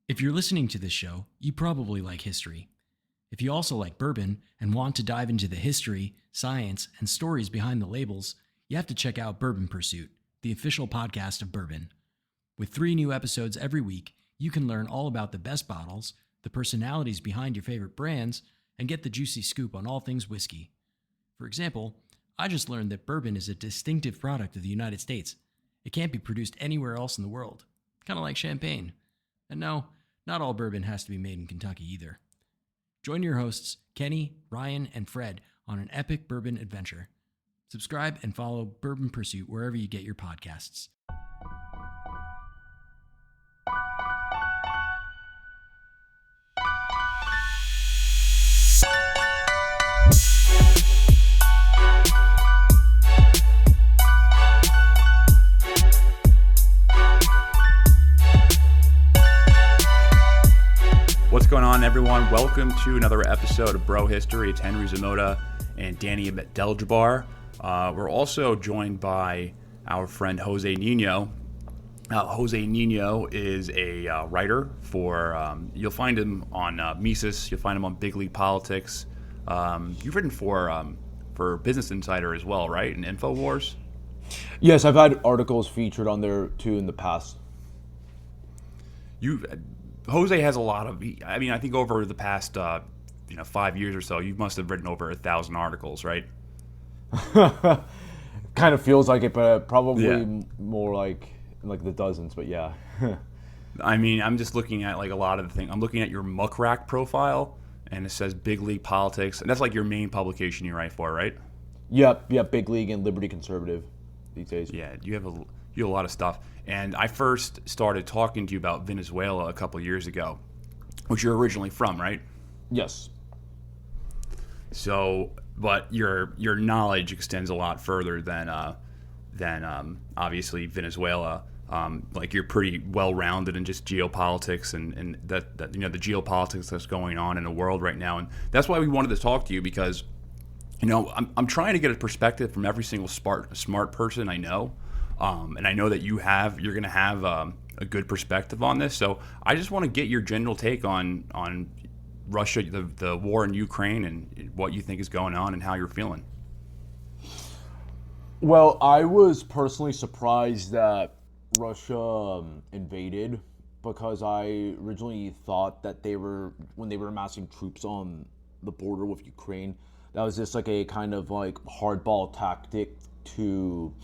If you're listening to this show, you probably like history. If you also like bourbon and want to dive into the history, science, and stories behind the labels, you have to check out Bourbon Pursuit, the official podcast of bourbon. With 3 new episodes every week, you can learn all about the best bottles, the personalities behind your favorite brands, and get the juicy scoop on all things whiskey. For example, I just learned that bourbon is a distinctive product of the United States. It can't be produced anywhere else in the world, kind of like champagne. And no, not all bourbon has to be made in Kentucky either. Join your hosts, Kenny, Ryan, and Fred, on an epic bourbon adventure. Subscribe and follow Bourbon Pursuit wherever you get your podcasts. What's going on, everyone? Welcome to another episode of Bro History. It's Henry Szamotah and Danny Deljabar. We're also joined by our friend José Niño. José Niño is a writer for, you'll find him on Mises, you'll find him on Big League Politics. You've written for Business Insider as well, right? And InfoWars? Yes, I've had articles featured on there too in the past. Jose has a lot of, I think over the past, 5 years or so, you must have written over 1,000 articles, right? Kind of feels like it, but probably more like the dozens, but yeah. I'm just looking at like a lot of the things. I'm looking at your muck rack profile, and it says Big League Politics, and that's like your main publication you write for, right? Yep, Big League and Liberty Conservative these days. Yeah, you have a lot of stuff. And I first started talking to you about Venezuela a couple years ago, which you're originally from, right? Yes. So, but your knowledge extends a lot further than obviously Venezuela. Like you're pretty well-rounded in just geopolitics and that the geopolitics that's going on in the world right now. And that's why we wanted to talk to you, because I'm trying to get a perspective from every single smart person I know. And I know that you're going to have a good perspective on this. So I just want to get your general take on Russia, the war in Ukraine, and what you think is going on and how you're feeling. Well, I was personally surprised that Russia invaded, because I originally thought that when they were amassing troops on the border with Ukraine, that was just like a kind of like hardball tactic to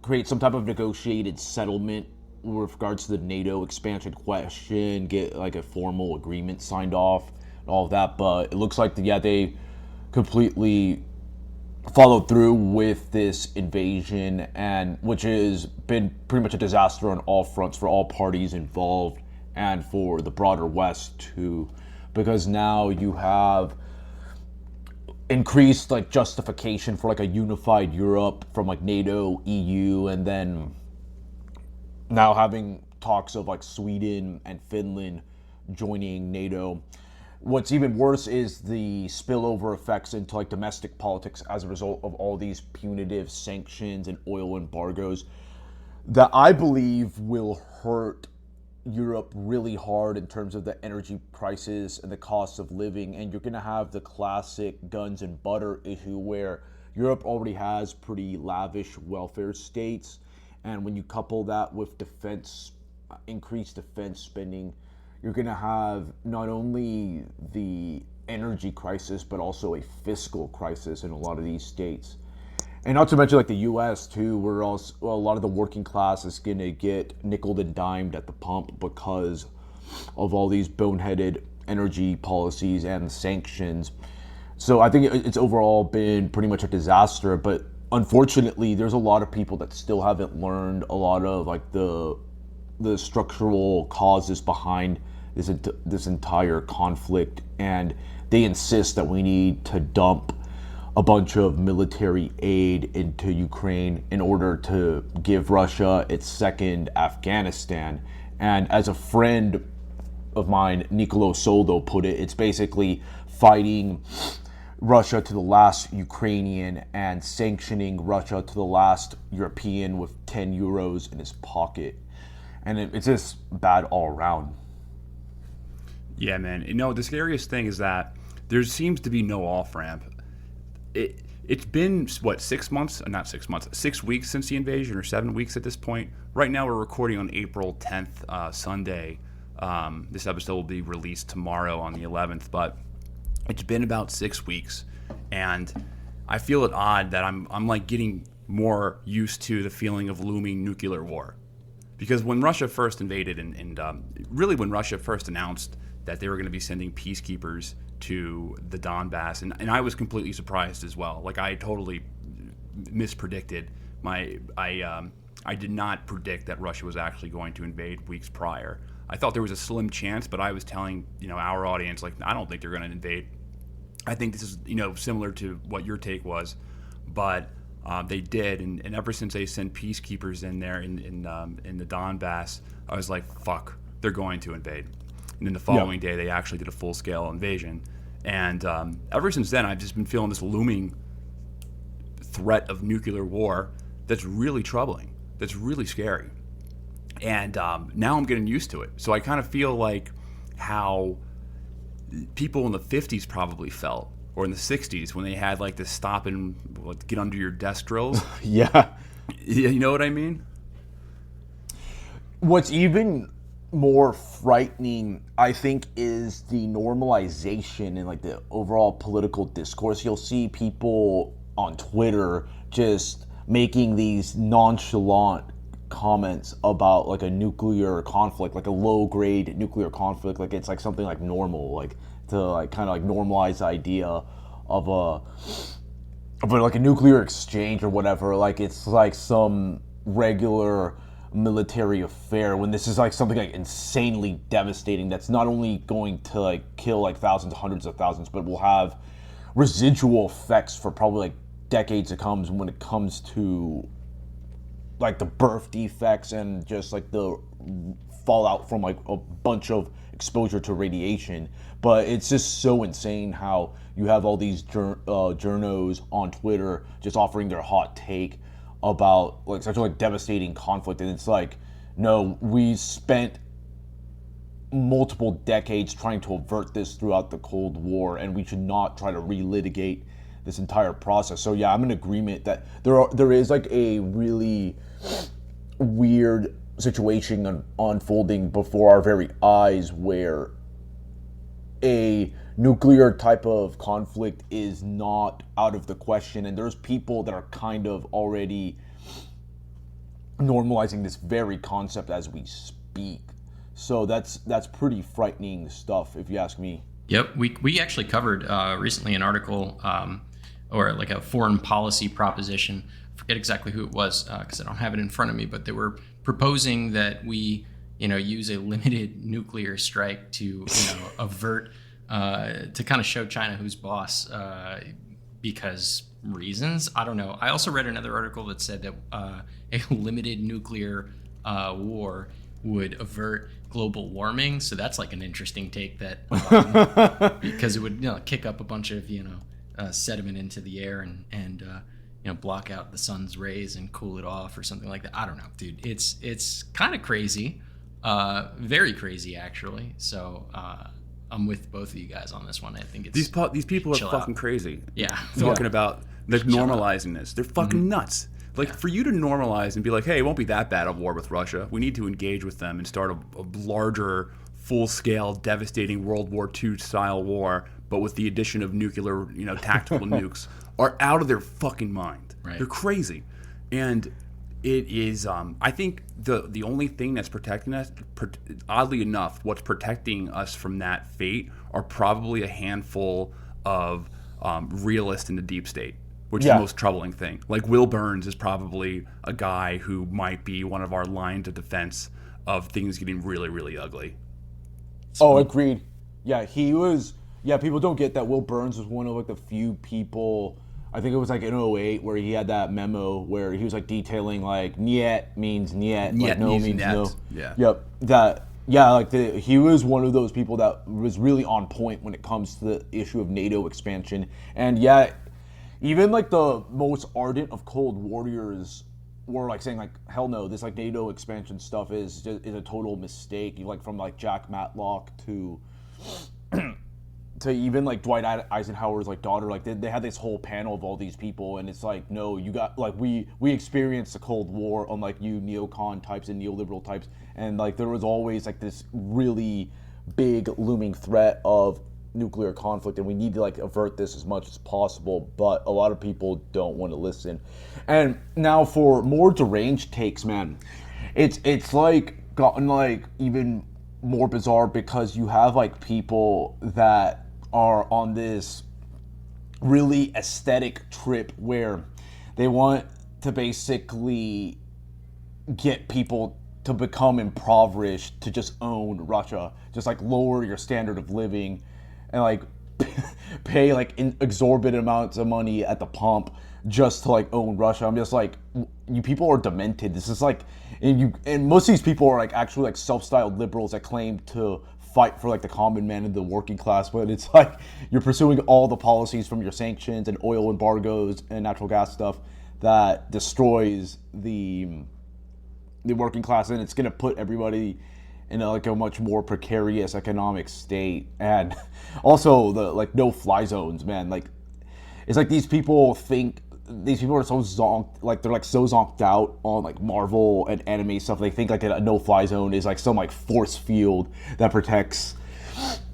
create some type of negotiated settlement with regards to the NATO expansion question, get like a formal agreement signed off and all of that. But it looks like they completely followed through with this invasion, and which has been pretty much a disaster on all fronts for all parties involved and for the broader West too, because now you have increased like justification for like a unified Europe from like NATO, EU, and then now having talks of like Sweden and Finland joining NATO. What's even worse is the spillover effects into like domestic politics as a result of all these punitive sanctions and oil embargoes that I believe will hurt Europe really hard in terms of the energy prices and the cost of living. And you're going to have the classic guns and butter issue where Europe already has pretty lavish welfare states, and when you couple that with increased defense spending, you're going to have not only the energy crisis but also a fiscal crisis in a lot of these states. And not to mention like the U.S. too, where also a lot of the working class is going to get nickeled and dimed at the pump because of all these boneheaded energy policies and sanctions. So I think it's overall been pretty much a disaster. But unfortunately, there's a lot of people that still haven't learned a lot of like the structural causes behind this entire conflict, and they insist that we need to dump a bunch of military aid into Ukraine in order to give Russia its second Afghanistan. And as a friend of mine, Nicolo Soldo, put it, it's basically fighting Russia to the last Ukrainian and sanctioning Russia to the last European with 10 euros in his pocket. And it's just bad all around. Yeah, man. The scariest thing is that there seems to be no off ramp. It's been what 6 months? Not 6 months. 6 weeks since the invasion, or 7 weeks at this point. Right now, we're recording on April 10th, Sunday. This episode will be released tomorrow on the 11th, but it's been about 6 weeks, and I feel it odd that I'm like getting more used to the feeling of looming nuclear war. Because when Russia first invaded and really when Russia first announced that they were going to be sending peacekeepers to the Donbass, and I was completely surprised as well. Like, I totally mispredicted. I did not predict that Russia was actually going to invade weeks prior. I thought there was a slim chance, but I was telling our audience, like, I don't think they're going to invade. I think this is similar to what your take was, but they did, and ever since they sent peacekeepers in there in the Donbass, I was like, fuck, they're going to invade. And then the following day, they actually did a full-scale invasion. And ever since then, I've just been feeling this looming threat of nuclear war that's really troubling, that's really scary. And now I'm getting used to it. So I kind of feel like how people in the 50s probably felt, or in the 60s when they had like this stop and get under your desk drills. Yeah. You know what I mean? What's even more frightening, I think, is the normalization in like the overall political discourse. You'll see people on Twitter just making these nonchalant comments about like a nuclear conflict, like a low-grade nuclear conflict, like it's like something like normal, like to like kind of like normalize the idea of like a nuclear exchange or whatever, like it's like some regular military affair, when this is like something like insanely devastating that's not only going to like kill like thousands, hundreds of thousands, but will have residual effects for probably like decades to come when it comes to like the birth defects and just like the fallout from like a bunch of exposure to radiation. But it's just so insane how you have all these journos on Twitter just offering their hot take about like such a like devastating conflict, and it's like, no, we spent multiple decades trying to avert this throughout the Cold War, and we should not try to relitigate this entire process. So yeah, I'm in agreement that there is like a really weird situation unfolding before our very eyes, where a nuclear type of conflict is not out of the question, and there's people that are kind of already normalizing this very concept as we speak. So that's pretty frightening stuff, if you ask me. Yep, we actually covered recently an article or like a foreign policy proposition. I forget exactly who it was because I don't have it in front of me, but they were proposing that we use a limited nuclear strike to avert to kind of show China who's boss because reasons. I don't know. I also read another article that said that a limited nuclear war would avert global warming. So that's like an interesting take, that because it would kick up a bunch of sediment into the air and block out the sun's rays and cool it off or something like that. I don't know, dude. It's kind of crazy, very crazy actually. So I'm with both of you guys on this one. I think it's these people are fucking crazy. Yeah, talking about like normalizing this. They're fucking nuts. Like, for you to normalize and be like, hey, it won't be that bad of war with Russia. We need to engage with them and start a larger, full-scale, devastating World War II style war, but with the addition of nuclear, tactical nukes, are out of their fucking mind. Right. They're crazy. And it is, I think the only thing that's protecting us, oddly enough, what's protecting us from that fate are probably a handful of realists in the deep state, which is the most troubling thing. Like, Will Burns is probably a guy who might be one of our lines of defense of things getting really, really ugly. Oh, agreed. Yeah, he was. Yeah, people don't get that Will Burns was one of like the few people. I think it was like in '08 where he had that memo where he was like detailing like "niet" means "niet," like "no" means net. "no." Yeah. Yep. That. Yeah, like he was one of those people that was really on point when it comes to the issue of NATO expansion, and yeah. Even like the most ardent of Cold Warriors were like saying like, hell no, this like NATO expansion stuff is a total mistake. Like from like Jack Matlock to to even like Dwight Eisenhower's like daughter, like they had this whole panel of all these people, and it's like, no, you got like we experienced the Cold War, unlike you neocon types and neoliberal types, and like there was always like this really big looming threat of nuclear conflict, and we need to like avert this as much as possible, but a lot of people don't want to listen. And now for more deranged takes, man, it's like gotten like even more bizarre, because you have like people that are on this really aesthetic trip where they want to basically get people to become impoverished, to just own Russia, just like lower your standard of living and like pay like exorbitant amounts of money at the pump just to like own Russia. I'm just like, you people are demented. This is like, and most of these people are like actually like self-styled liberals that claim to fight for like the common man and the working class, but it's like you're pursuing all the policies from your sanctions and oil embargoes and natural gas stuff that destroys the working class, and it's going to put everybody in like a much more precarious economic state. And also the like no-fly zones, man. Like it's like these people are so zonked, like they're like so zonked out on like Marvel and anime stuff. They think like a no-fly zone is like some like force field that protects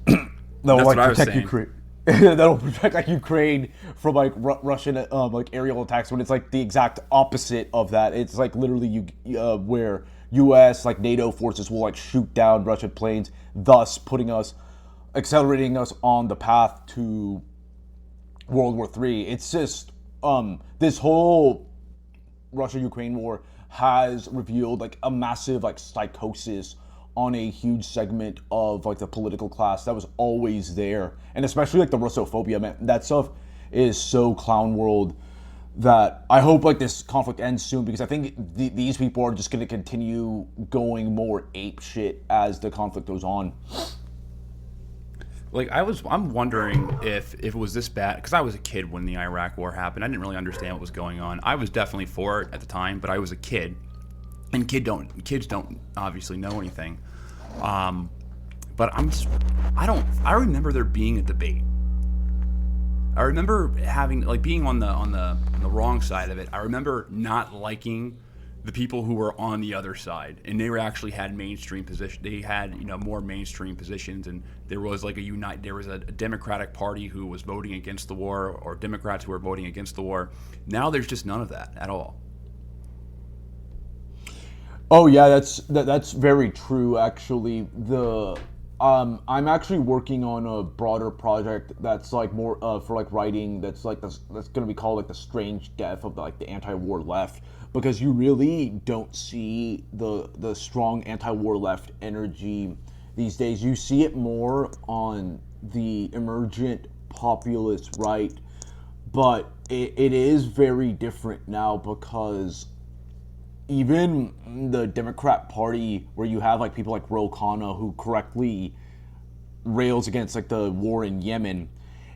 that'll like protect Ukraine. That'll protect like Ukraine from like Russian like aerial attacks, when it's like the exact opposite of that. It's like literally where U.S. like NATO forces will like shoot down Russian planes, thus accelerating us on the path to World War III. It's just this whole Russia-Ukraine war has revealed like a massive like psychosis on a huge segment of like the political class that was always there, and especially like the Russophobia, man. That stuff is so clown world that I hope like this conflict ends soon, because I think these people are just going to continue going more ape shit as the conflict goes on. Like I'm wondering if it was this bad, because I was a kid when the Iraq War happened. I didn't really understand what was going on. I was definitely for it at the time, but I was a kid, and kids don't obviously know anything. But I remember there being a debate. I remember having like being on the wrong side of it. I remember not liking the people who were on the other side, and they were actually had mainstream position. They had more mainstream positions, and there was like there was a Democratic Party who was voting against the war, or Democrats who were voting against the war. Now there's just none of that at all. Oh yeah, that's very true. Actually, I'm actually working on a broader project that's like more for like writing. That's going to be called like the strange death of the anti-war left, because you really don't see the strong anti-war left energy these days. You see it more on the emergent populist right, but it is very different now, because even the Democrat Party, where you have like people like Ro Khanna, who correctly rails against like the war in Yemen,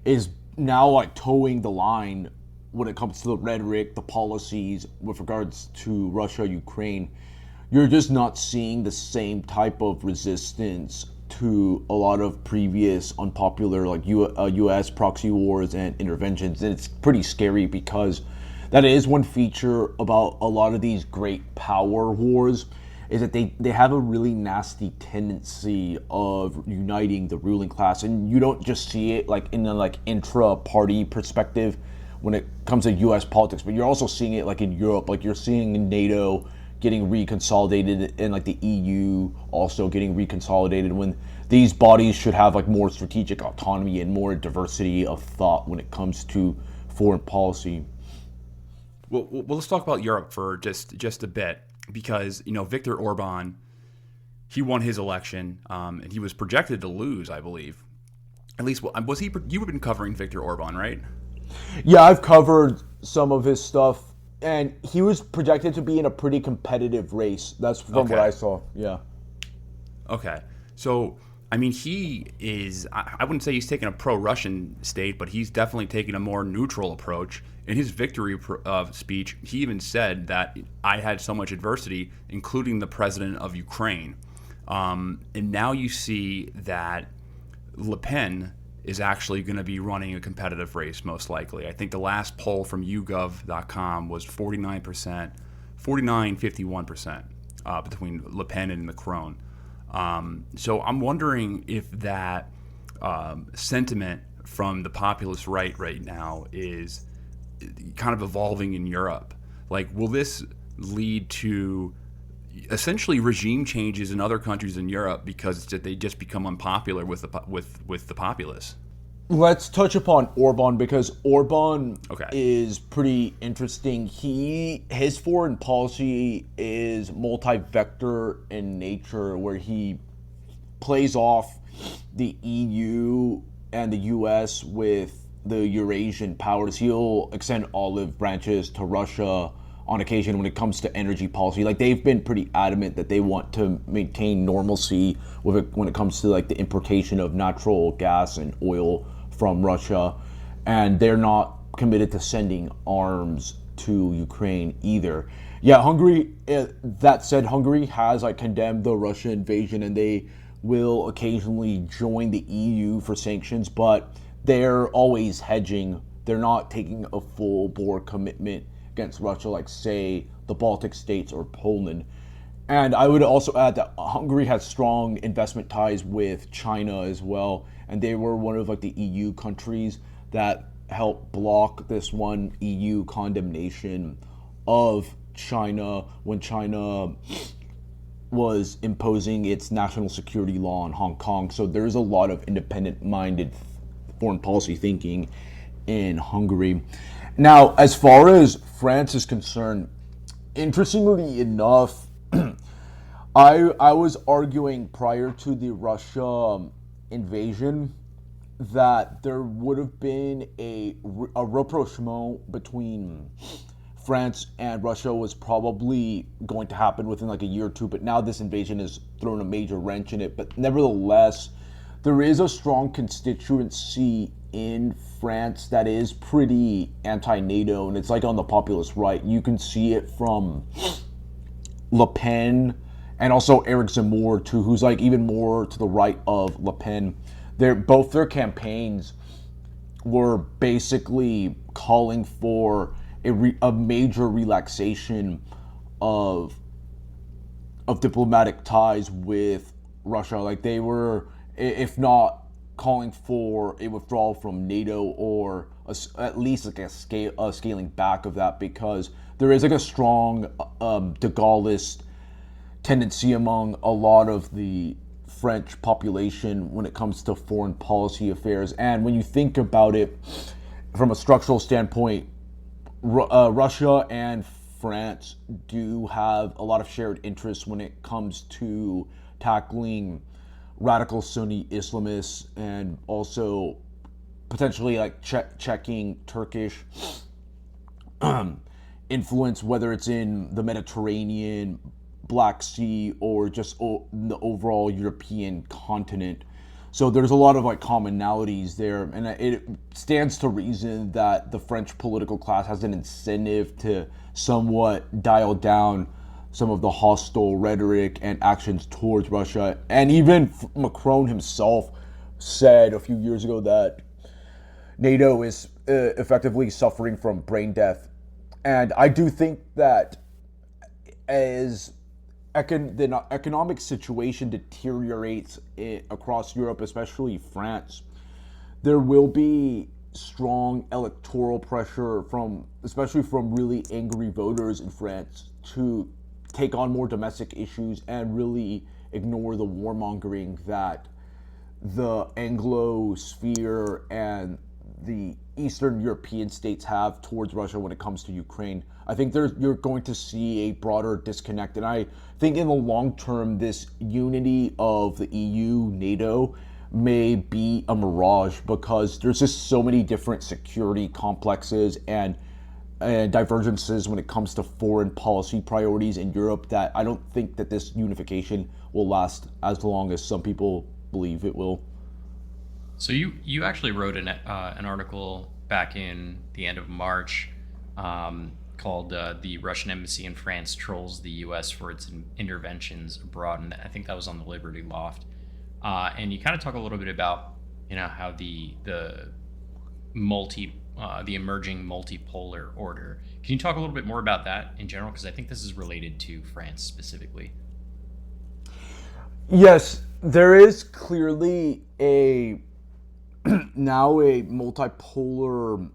is now like towing the line when it comes to the rhetoric, the policies with regards to Russia, Ukraine. You're just not seeing the same type of resistance to a lot of previous unpopular like U.S. proxy wars and interventions, and it's pretty scary, because that is one feature about a lot of these great power wars, is that they have a really nasty tendency of uniting the ruling class. And you don't just see it like in a like intra-party perspective when it comes to U.S. politics, but you're also seeing it like in Europe. Like you're seeing NATO getting reconsolidated, and like the EU also getting reconsolidated, when these bodies should have like more strategic autonomy and more diversity of thought when it comes to foreign policy. Well, let's talk about Europe for just a bit, because Viktor Orban, he won his election, and he was projected to lose, I believe. At least was he? You've been covering Viktor Orban, right? Yeah, I've covered some of his stuff, and he was projected to be in a pretty competitive race. That's from what I saw. Yeah. Okay, so I mean, he is. I wouldn't say he's taking a pro-Russian state, but he's definitely taking a more neutral approach. In his victory speech, he even said that I had so much adversity, including the president of Ukraine. And now you see that Le Pen is actually going to be running a competitive race, most likely. I think the last poll from YouGov.com was 49%, 51% between Le Pen and Macron. So I'm wondering if that sentiment from the populist right now is kind of evolving in Europe. Like, will this lead to essentially regime changes in other countries in Europe because they just become unpopular with the populace? Let's touch upon Orban, because Orban Okay. is pretty interesting. His foreign policy is multi-vector in nature, where he plays off the EU and the US with the Eurasian powers. He'll extend olive branches to Russia on occasion when it comes to energy policy. Like, they've been pretty adamant that they want to maintain normalcy with it when it comes to like the importation of natural gas and oil from Russia, and they're not committed to sending arms to Ukraine either. Yeah, Hungary, that said, Hungary has like condemned the Russian invasion, and they will occasionally join the EU for sanctions, but they're always hedging. They're not taking a full bore commitment against Russia, like, say, the Baltic states or Poland. And I would also add that Hungary has strong investment ties with China as well, and they were one of like the EU countries that helped block this one EU condemnation of China when China was imposing its national security law on Hong Kong. So there's a lot of independent-minded foreign policy thinking in Hungary. Now, as far as France is concerned, interestingly enough, I was arguing prior to the Russia invasion that there would have been a rapprochement between France and Russia was probably going to happen within like a year or two, but now this invasion has thrown a major wrench in it. But nevertheless, there is a strong constituency in France that is pretty anti-NATO, and it's like on the populist right. You can see it from Le Pen and also Eric Zemmour too, who's like even more to the right of Le Pen. Both their campaigns were basically calling for a major relaxation of diplomatic ties with Russia. Like, they were, if not calling for a withdrawal from NATO, or at least like a scaling back of that, because there is like a strong de Gaulleist tendency among a lot of the French population when it comes to foreign policy affairs. And when you think about it from a structural standpoint, Russia and France do have a lot of shared interests when it comes to tackling radical Sunni Islamists, and also potentially like checking Turkish influence, whether it's in the Mediterranean, Black Sea, or just the overall European continent. So there's a lot of like commonalities there, and it stands to reason that the French political class has an incentive to somewhat dial down some of the hostile rhetoric and actions towards Russia. And even Macron himself said a few years ago that NATO is effectively suffering from brain death. And I do think that as the economic situation deteriorates across Europe, especially France, there will be strong electoral pressure especially from really angry voters in France, to take on more domestic issues and really ignore the warmongering that the Anglo sphere and the Eastern European states have towards Russia when it comes to Ukraine. I think you're going to see a broader disconnect, and I think in the long term, this unity of the EU, NATO, may be a mirage, because there's just so many different security complexes and divergences when it comes to foreign policy priorities in Europe, that I don't think that this unification will last as long as some people believe it will. So you actually wrote an article back in the end of March called "The Russian Embassy in France Trolls the U.S. for its interventions abroad," and I think that was on the Liberty Loft. And you kind of talk a little bit about how the emerging multipolar order. Can you talk a little bit more about that in general? Because I think this is related to France specifically. Yes, there is clearly now a multipolar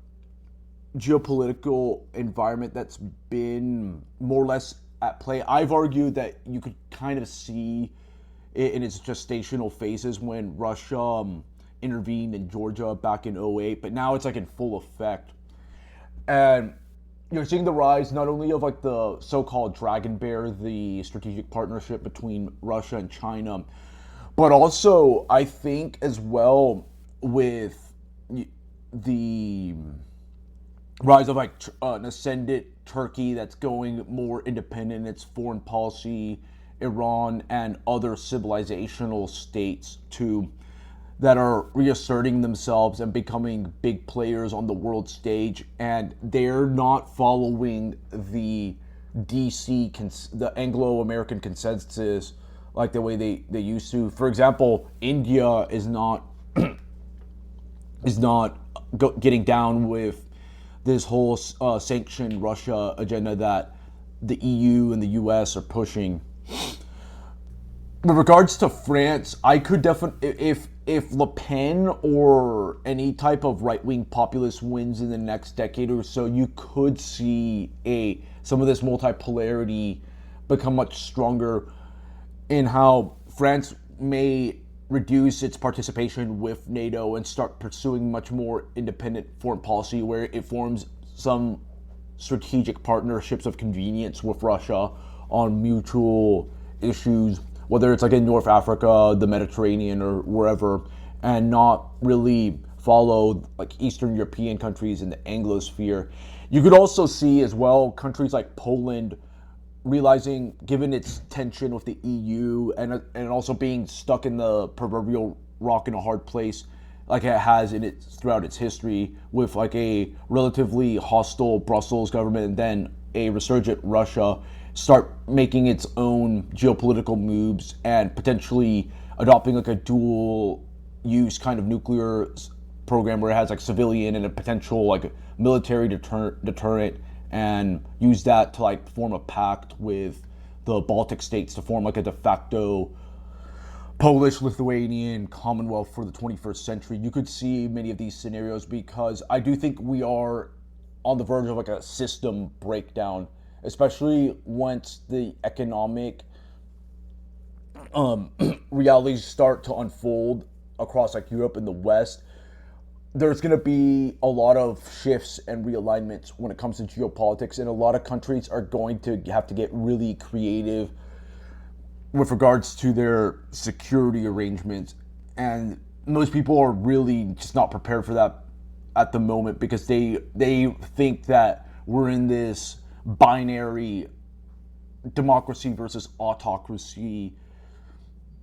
geopolitical environment that's been more or less at play. I've argued that you could kind of see it in its gestational phases when Russia intervened in Georgia back in '08, but now it's like in full effect. And you're seeing the rise not only of like the so-called Dragon Bear, the strategic partnership between Russia and China, but also I think as well with the rise of like an ascendant Turkey that's going more independent in its foreign policy, Iran and other civilizational states too that are reasserting themselves and becoming big players on the world stage, and they're not following the the Anglo-American consensus like the way they used to. For example, India is not getting down with this whole sanction Russia agenda that the EU and the US are pushing. With regards to France, I could definitely, if Le Pen or any type of right-wing populist wins in the next decade or so, you could see some of this multipolarity become much stronger in how France may reduce its participation with NATO and start pursuing much more independent foreign policy where it forms some strategic partnerships of convenience with Russia on mutual issues, whether it's like in North Africa, the Mediterranean, or wherever, and not really follow like Eastern European countries in the Anglosphere. You could also see as well countries like Poland realizing, given its tension with the EU and also being stuck in the proverbial rock in a hard place, like it has throughout its history, with like a relatively hostile Brussels government and then a resurgent Russia, start making its own geopolitical moves and potentially adopting like a dual use kind of nuclear program where it has like civilian and a potential like military deterrent, and use that to like form a pact with the Baltic states to form like a de facto Polish-Lithuanian Commonwealth for the 21st century. You could see many of these scenarios because I do think we are on the verge of like a system breakdown, especially once the economic realities start to unfold across like Europe and the West. There's going to be a lot of shifts and realignments when it comes to geopolitics, and a lot of countries are going to have to get really creative with regards to their security arrangements. And most people are really just not prepared for that at the moment because they think that we're in this binary democracy versus autocracy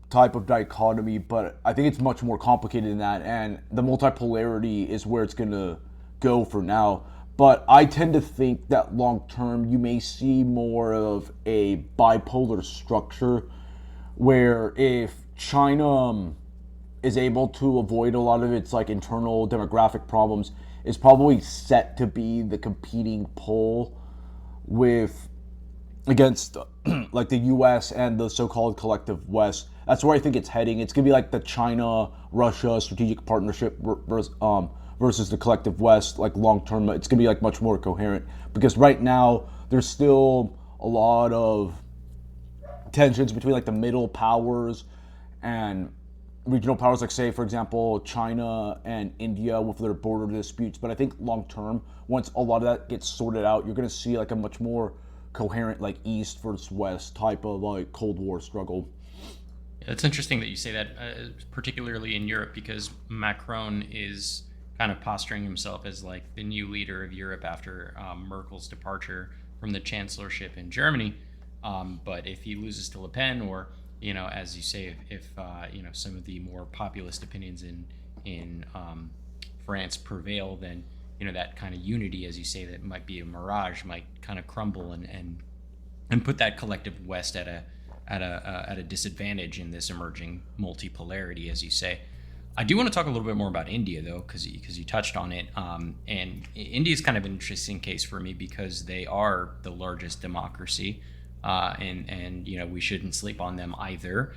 type of dichotomy, but I think it's much more complicated than that, and the multipolarity is where it's going to go for now. But I tend to think that long term you may see more of a bipolar structure where if China is able to avoid a lot of its like internal demographic problems, it's probably set to be the competing pole against like the US and the so-called collective West. That's where I think it's heading. It's going to be like the China-Russia strategic partnership versus the collective West, like long-term. It's going to be like much more coherent because right now there's still a lot of tensions between like the middle powers and regional powers, like say, for example, China and India with their border disputes. But I think long-term, once a lot of that gets sorted out, you're going to see like a much more coherent like East versus West type of like Cold War struggle. It's interesting that you say that, particularly in Europe, because Macron is kind of posturing himself as like the new leader of Europe after Merkel's departure from the chancellorship in Germany. But if he loses to Le Pen, or as you say, if some of the more populist opinions in France prevail, then that kind of unity, as you say, that might be a mirage, might kind of crumble and put that collective West at a disadvantage in this emerging multipolarity, as you say. I do want to talk a little bit more about India, though, because you touched on it. And India is kind of an interesting case for me because they are the largest democracy, and we shouldn't sleep on them either.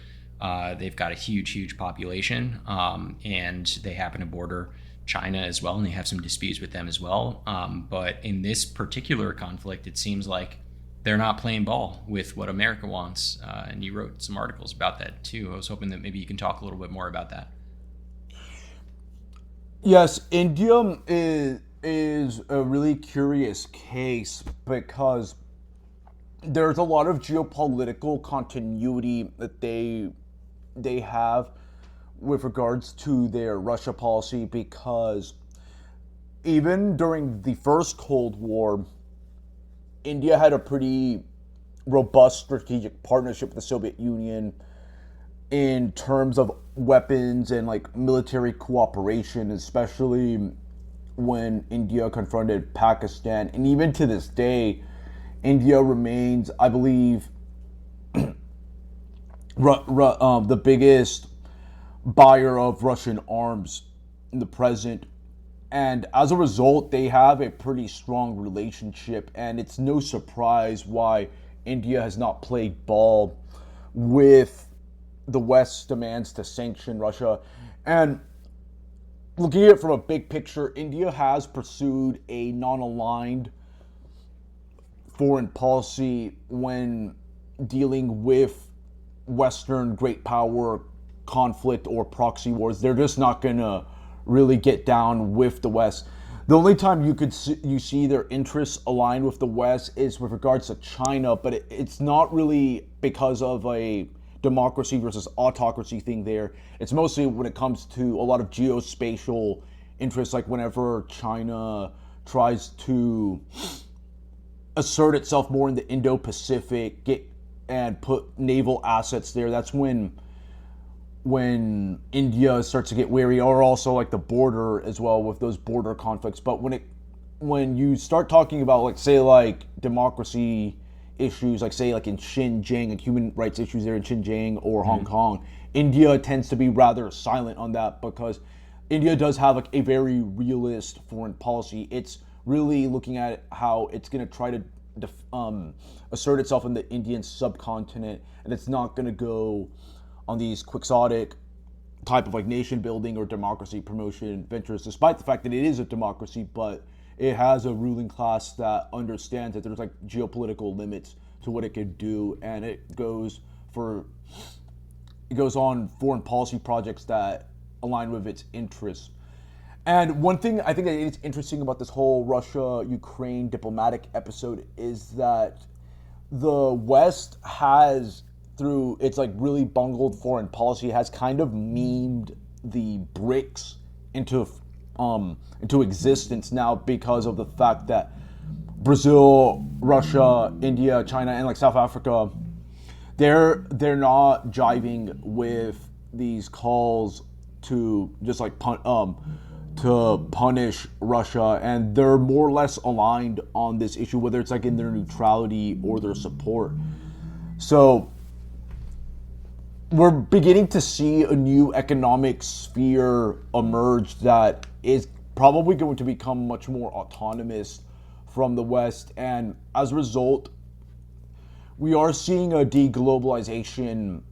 They've got a huge population, and they happen to border China as well, and they have some disputes with them as well. But in this particular conflict, it seems like they're not playing ball with what America wants. And you wrote some articles about that too. I was hoping that maybe you can talk a little bit more about that. Yes, India is a really curious case because there's a lot of geopolitical continuity that they have with regards to their Russia policy, because even during the first Cold War, India had a pretty robust strategic partnership with the Soviet Union in terms of weapons and like military cooperation, especially when India confronted Pakistan. And even to this day, India remains, I believe, the biggest buyer of Russian arms in the present. And as a result, they have a pretty strong relationship. And it's no surprise why India has not played ball with the West's demands to sanction Russia. And looking at it from a big picture, India has pursued a non-aligned foreign policy when dealing with Western great power conflict or proxy wars. They're just not going to really get down with the West. The only time you see their interests aligned with the West is with regards to China, but it's not really because of a democracy versus autocracy thing there. It's mostly when it comes to a lot of geospatial interests, like whenever China tries to assert itself more in the Indo-Pacific and put naval assets there. That's when India starts to get wary, or also like the border as well with those border conflicts. But when you start talking about like democracy issues, like say like in Xinjiang and human rights issues there in Xinjiang or Hong Kong, India tends to be rather silent on that because India does have like a very realist foreign policy. It's really looking at how it's going to try to assert itself in the Indian subcontinent, and it's not going to go on these quixotic type of like nation building or democracy promotion ventures, despite the fact that it is a democracy, but it has a ruling class that understands that there's like geopolitical limits to what it could do, and it goes on foreign policy projects that align with its interests. And one thing I think that is interesting about this whole Russia-Ukraine diplomatic episode is that the West has, through its like really bungled foreign policy, has kind of memed the BRICS into existence now because of the fact that Brazil, Russia, India, China, and like South Africa, they're not jiving with these calls to just like to punish Russia, and they're more or less aligned on this issue, whether it's like in their neutrality or their support. So we're beginning to see a new economic sphere emerge that is probably going to become much more autonomous from the West, and as a result, we are seeing a deglobalization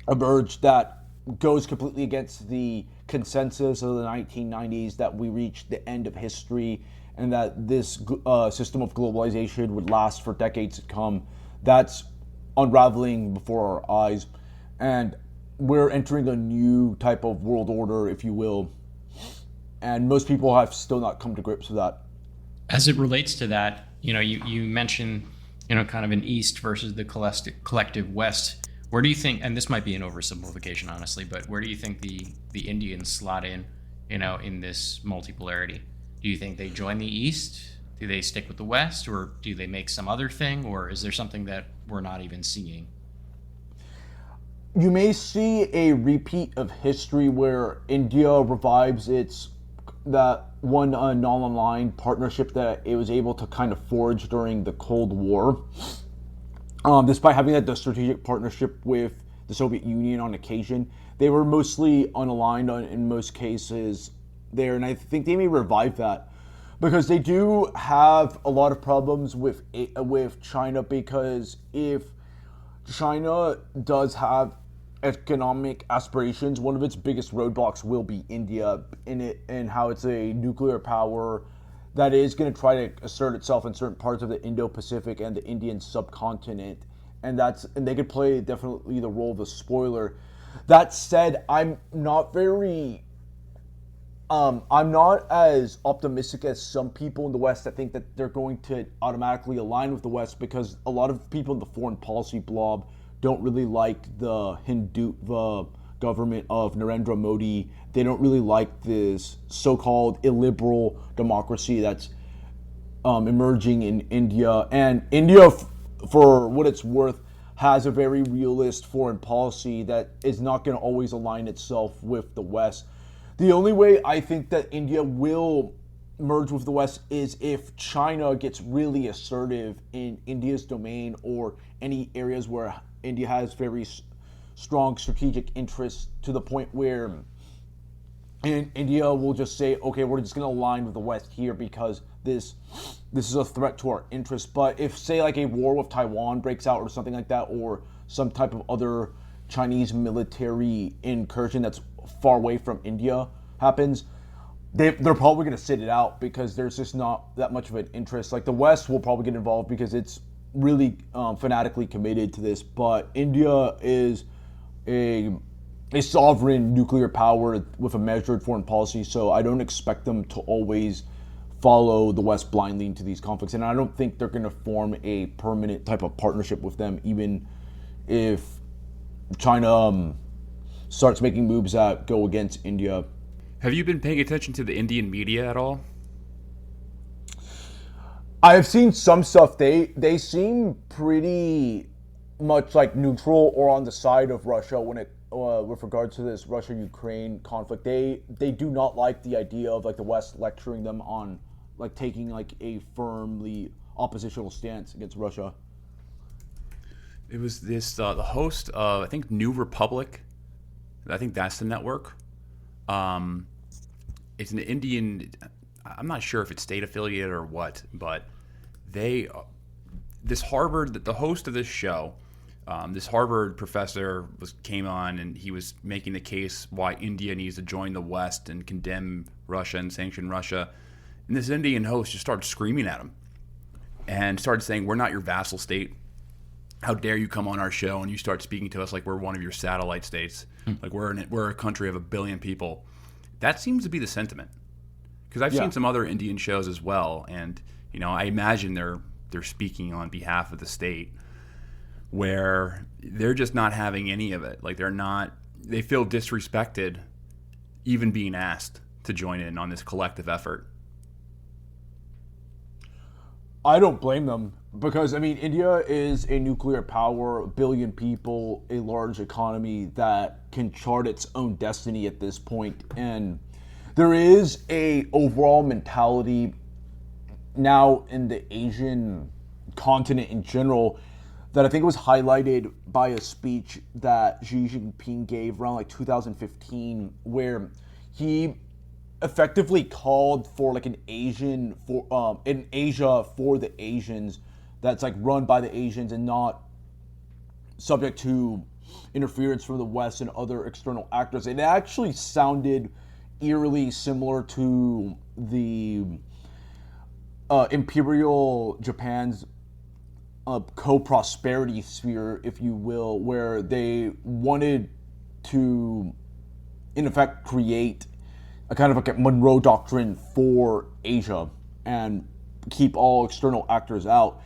emerge that goes completely against the consensus of the 1990s that we reached the end of history and that this system of globalization would last for decades to come. That's unraveling before our eyes, and we're entering a new type of world order, if you will, and most people have still not come to grips with that. As it relates to that, you mentioned, kind of an East versus the collective West. Where do you think, and this might be an oversimplification, honestly, but where do you think the Indians slot in, in this multipolarity? Do you think they join the East? Do they stick with the West, or do they make some other thing, or is there something that we're not even seeing? You may see a repeat of history where India revives that one non-aligned partnership that it was able to kind of forge during the Cold War. Despite having that strategic partnership with the Soviet Union on occasion. They were mostly unaligned in most cases there, and I think they may revive that because they do have a lot of problems with China, because if China does have economic aspirations, one of its biggest roadblocks will be India and how it's a nuclear power that is going to try to assert itself in certain parts of the Indo-Pacific and the Indian subcontinent, and they could play definitely the role of a spoiler. That said, I'm not as optimistic as some people in the West that think that they're going to automatically align with the West, because a lot of people in the foreign policy blob don't really like the Hindutva government of Narendra Modi. They don't really like this so-called illiberal democracy that's emerging in India. And India, for what it's worth, has a very realist foreign policy that is not going to always align itself with the West. The only way I think that India will merge with the West is if China gets really assertive in India's domain or any areas where India has very strong strategic interests, to the point where India will just say, okay, we're just going to align with the West here because this is a threat to our interests. But if, say, like a war with Taiwan breaks out or something like that, or some type of other Chinese military incursion that's far away from India happens, they're probably going to sit it out because there's just not that much of an interest. Like the West will probably get involved because it's really fanatically committed to this, but India is a sovereign nuclear power with a measured foreign policy, so I don't expect them to always follow the West blindly into these conflicts, and I don't think they're going to form a permanent type of partnership with them, even if China starts making moves that go against India. Have you been paying attention to the Indian media at all? I have seen some stuff. They seem pretty much like neutral or on the side of Russia when it with regard to this Russia-Ukraine conflict. They do not like the idea of like the West lecturing them on like taking like a firmly oppositional stance against Russia. It was this the host of, I think, New Republic. I think that's the network. It's an Indian. I'm not sure if it's state affiliated or what, but the host of this show, this Harvard professor came on, and he was making the case why India needs to join the West and condemn Russia and sanction Russia. And this Indian host just started screaming at him and started saying, "We're not your vassal state. How dare you come on our show and you start speaking to us like we're one of your satellite states? Like we're a country of 1 billion people." That seems to be the sentiment, because I've seen some other Indian shows as well, and I imagine they're speaking on behalf of the state, where they're just not having any of it. Like they feel disrespected even being asked to join in on this collective effort. I don't blame them, because India is a nuclear power, 1 billion people, a large economy that can chart its own destiny at this point. And there is a overall mentality now in the Asian continent in general that I think was highlighted by a speech that Xi Jinping gave around like 2015, where he effectively called for like an Asia for the Asians that's like run by the Asians and not subject to interference from the West and other external actors. It actually sounded eerily similar to the Imperial Japan's co-prosperity sphere, if you will, where they wanted to, in effect, create a kind of like a Monroe Doctrine for Asia and keep all external actors out.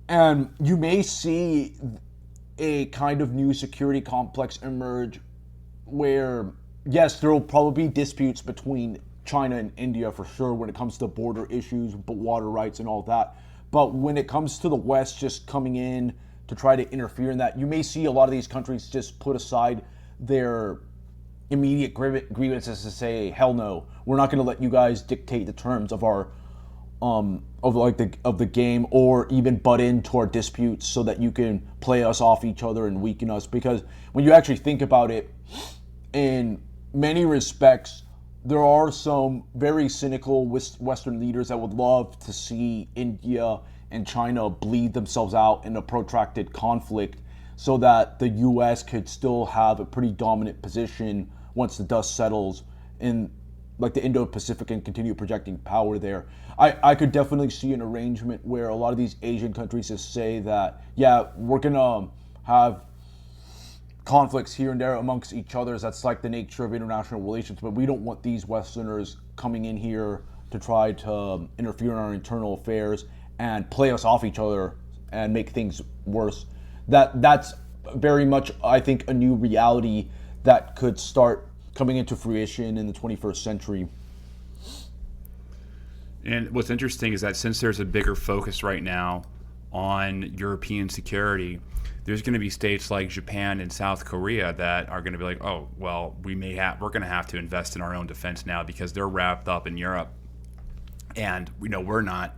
And you may see a kind of new security complex emerge where, yes, there will probably be disputes between China and India for sure when it comes to border issues, but water rights and all that. But when it comes to the West just coming in to try to interfere in that, you may see a lot of these countries just put aside their immediate grievances to say, hell no, we're not going to let you guys dictate the terms of our of the game, or even butt into our disputes so that you can play us off each other and weaken us. Because when you actually think about it, in many respects, there are some very cynical Western leaders that would love to see India and China bleed themselves out in a protracted conflict so that the U.S. could still have a pretty dominant position once the dust settles in like the Indo-Pacific and continue projecting power there. I could definitely see an arrangement where a lot of these Asian countries just say that, yeah, we're going to have conflicts here and there amongst each other. That's like the nature of international relations, but we don't want these Westerners coming in here to try to interfere in our internal affairs and play us off each other and make things worse. That's very much, I think, a new reality that could start coming into fruition in the 21st century. And what's interesting is that since there's a bigger focus right now on European security, there's going to be states like Japan and South Korea that are going to be like, oh, well, we're going to have to invest in our own defense now because they're wrapped up in Europe, and we're not.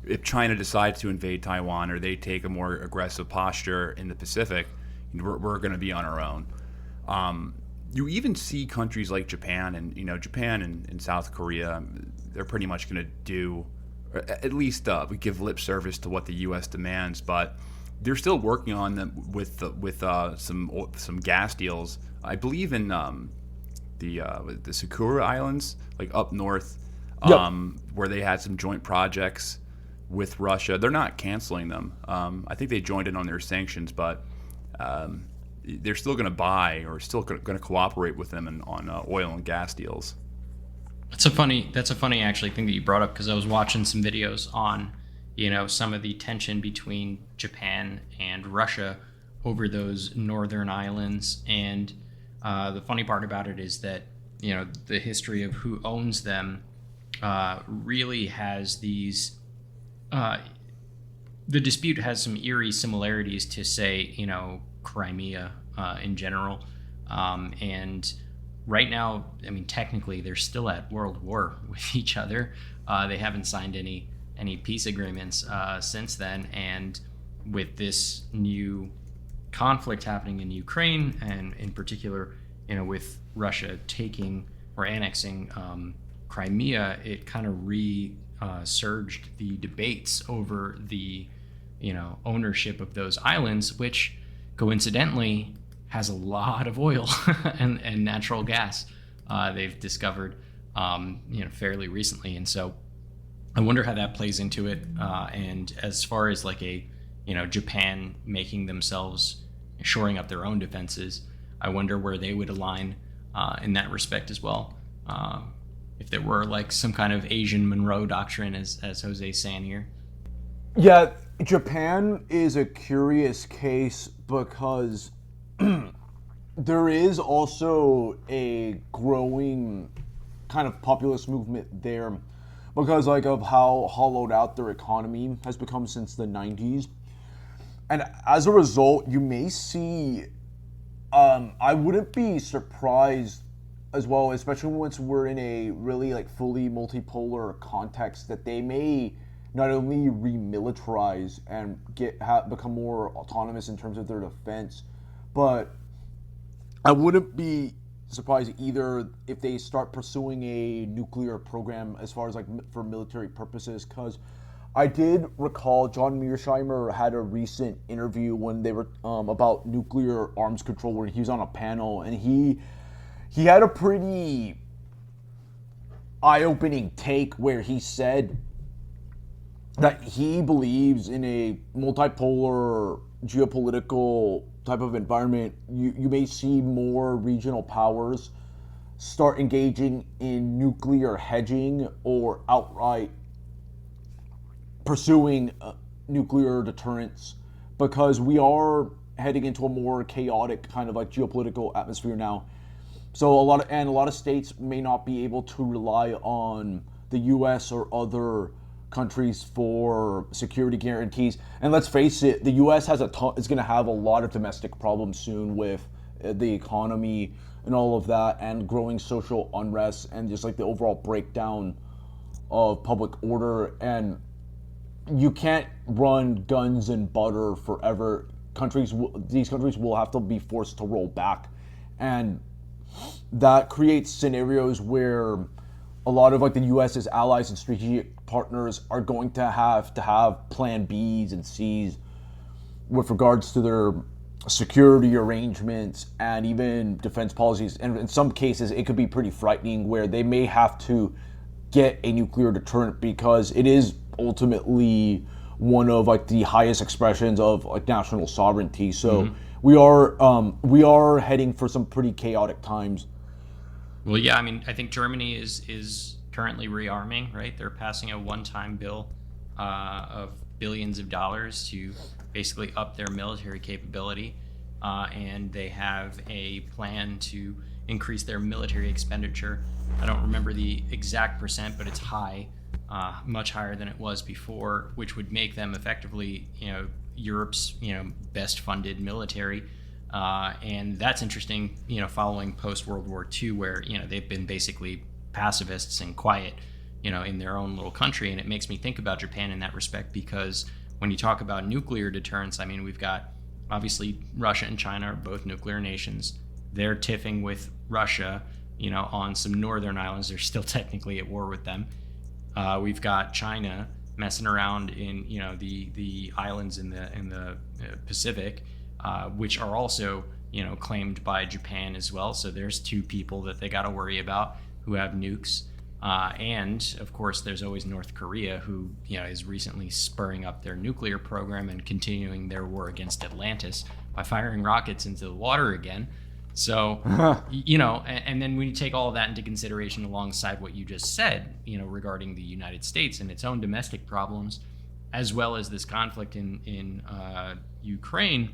If China decides to invade Taiwan or they take a more aggressive posture in the Pacific, we're going to be on our own. You even see countries like Japan and South Korea, they're pretty much going to do, at least we give lip service to what the U.S. demands, but they're still working on them with some gas deals. I believe in the Sakura Islands, like up north, where they had some joint projects with Russia. They're not canceling them. I think they joined in on their sanctions, but they're still going to buy or still going to cooperate with them on oil and gas deals. That's a funny actually thing that you brought up, because I was watching some videos on some of the tension between Japan and Russia over those northern islands, and the funny part about it is that the history of who owns them really has these the dispute has some eerie similarities to, say, Crimea in general, and right now, I mean, technically they're still at world war with each other. They haven't signed any peace agreements since then, and with this new conflict happening in Ukraine, and in particular, with Russia taking or annexing Crimea, it kind of surged the debates over the ownership of those islands, which coincidentally has a lot of oil and natural gas they've discovered fairly recently. And so I wonder how that plays into it. And as far as like Japan making themselves, shoring up their own defenses, I wonder where they would align in that respect as well. If there were like some kind of Asian Monroe doctrine, as Jose's saying here. Yeah, Japan is a curious case because there is also a growing kind of populist movement there because of how hollowed out their economy has become since the 90s. And as a result, you may see, I wouldn't be surprised as well, especially once we're in a really fully multipolar context, that they may not only remilitarize and become more autonomous in terms of their defense, but I wouldn't be surprised either if they start pursuing a nuclear program as far as for military purposes. Because I did recall John Mearsheimer had a recent interview when they were about nuclear arms control, where he was on a panel, and he had a pretty eye-opening take where he said that he believes in a multipolar geopolitical type of environment. You may see more regional powers start engaging in nuclear hedging or outright pursuing nuclear deterrence, because we are heading into a more chaotic kind of geopolitical atmosphere now. So a lot of states may not be able to rely on the U.S. or other countries for security guarantees. And let's face it, the U.S. is going to have a lot of domestic problems soon with the economy and all of that, and growing social unrest, and just the overall breakdown of public order, and you can't run guns and butter forever. These countries will have to be forced to roll back, and that creates scenarios where a lot of like the U.S.'s allies and strategic partners are going to have plan Bs and Cs with regards to their security arrangements and even defense policies. And in some cases, it could be pretty frightening where they may have to get a nuclear deterrent because it is ultimately one of like the highest expressions of like national sovereignty. So we are heading for some pretty chaotic times. Well, yeah, I mean, I think Germany is currently rearming, right? They're passing a one-time bill of billions of dollars to basically up their military capability, and they have a plan to increase their military expenditure. I don't remember the exact percent, but it's high, much higher than it was before, which would make them effectively, Europe's, best funded military. And that's interesting, following post World War II, where, they've been basically pacifists and quiet, in their own little country. And it makes me think about Japan in that respect, because when you talk about nuclear deterrence, I mean, we've got obviously Russia and China are both nuclear nations. They're tiffing with Russia, on some northern islands. They're still technically at war with them. We've got China messing around in, the islands in the Pacific, which are also, claimed by Japan as well. So there's two people that they got to worry about who have nukes. And of course, there's always North Korea, who, is recently spurring up their nuclear program and continuing their war against Atlantis by firing rockets into the water again. So, and then when you take all of that into consideration alongside what you just said, regarding the United States and its own domestic problems, as well as this conflict in Ukraine,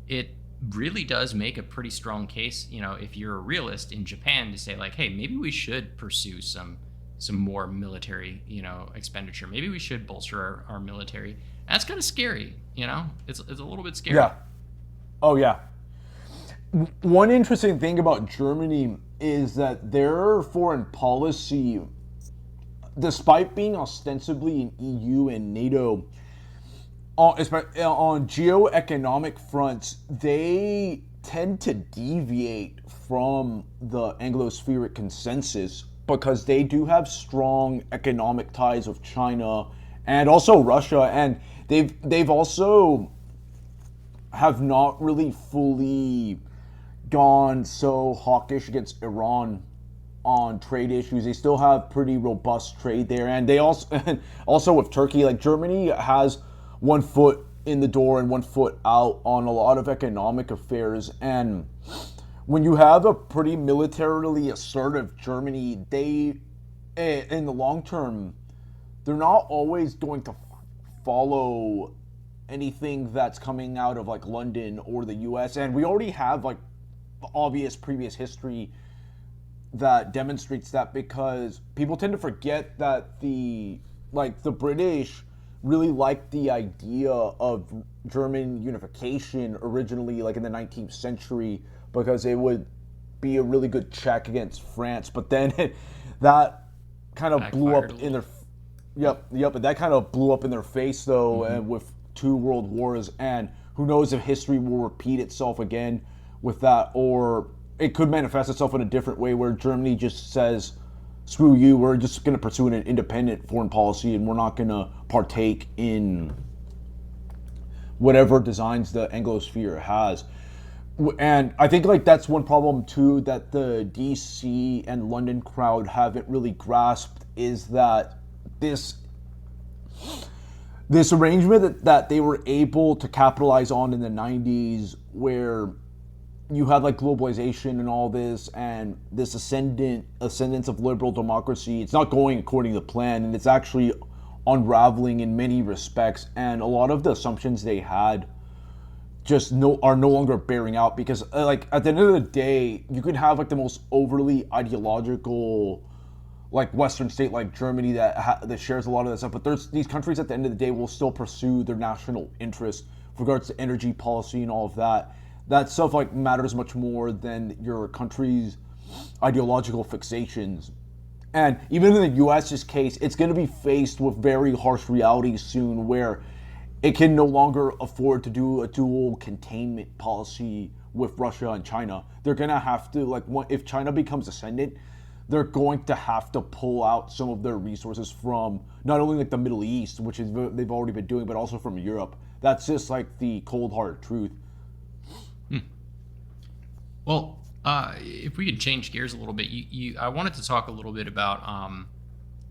it really does make a pretty strong case, if you're a realist in Japan, to say like, hey, maybe we should pursue some more military, expenditure. Maybe we should bolster our military. And that's kind of scary, it's a little bit scary. Yeah. Oh, yeah. One interesting thing about Germany is that their foreign policy, despite being ostensibly an EU and NATO, on geoeconomic fronts, they tend to deviate from the Anglospheric consensus because they do have strong economic ties with China and also Russia, and they've also have not really fully gone so hawkish against Iran on trade issues. They still have pretty robust trade there, and they also with Turkey, like Germany has one foot in the door and one foot out on a lot of economic affairs. And when you have a pretty militarily assertive Germany, they, in the long term, they're not always going to follow anything that's coming out of like London or the US. And we already have like obvious previous history that demonstrates that, because people tend to forget that the British really liked the idea of German unification originally, like in the 19th century, because it would be a really good check against France. But then that kind of blew up in their but that kind of blew up in their face though, and with 2 world wars, and who knows if history will repeat itself again with that, or it could manifest itself in a different way where Germany just says, screw you, we're just going to pursue an independent foreign policy and we're not going to partake in whatever designs the Anglosphere has. And I think like that's one problem too that the DC and London crowd haven't really grasped, is that this arrangement that they were able to capitalize on in the 90s, where you had like globalization and all this, and this ascendance of liberal democracy, it's not going according to plan, and it's actually unraveling in many respects. And a lot of the assumptions they had just are no longer bearing out, because like at the end of the day, you could have like the most overly ideological like Western state like Germany that shares a lot of that stuff, but there's these countries at the end of the day will still pursue their national interests with regards to energy policy and all of that. That stuff like matters much more than your country's ideological fixations. And even in the U.S.'s case, it's going to be faced with very harsh realities soon where it can no longer afford to do a dual containment policy with Russia and China. They're going to have to, like, if China becomes ascendant, they're going to have to pull out some of their resources from not only like the Middle East, which is they've already been doing, but also from Europe. That's just like the cold hard truth. Well, if we could change gears a little bit, I wanted to talk a little bit about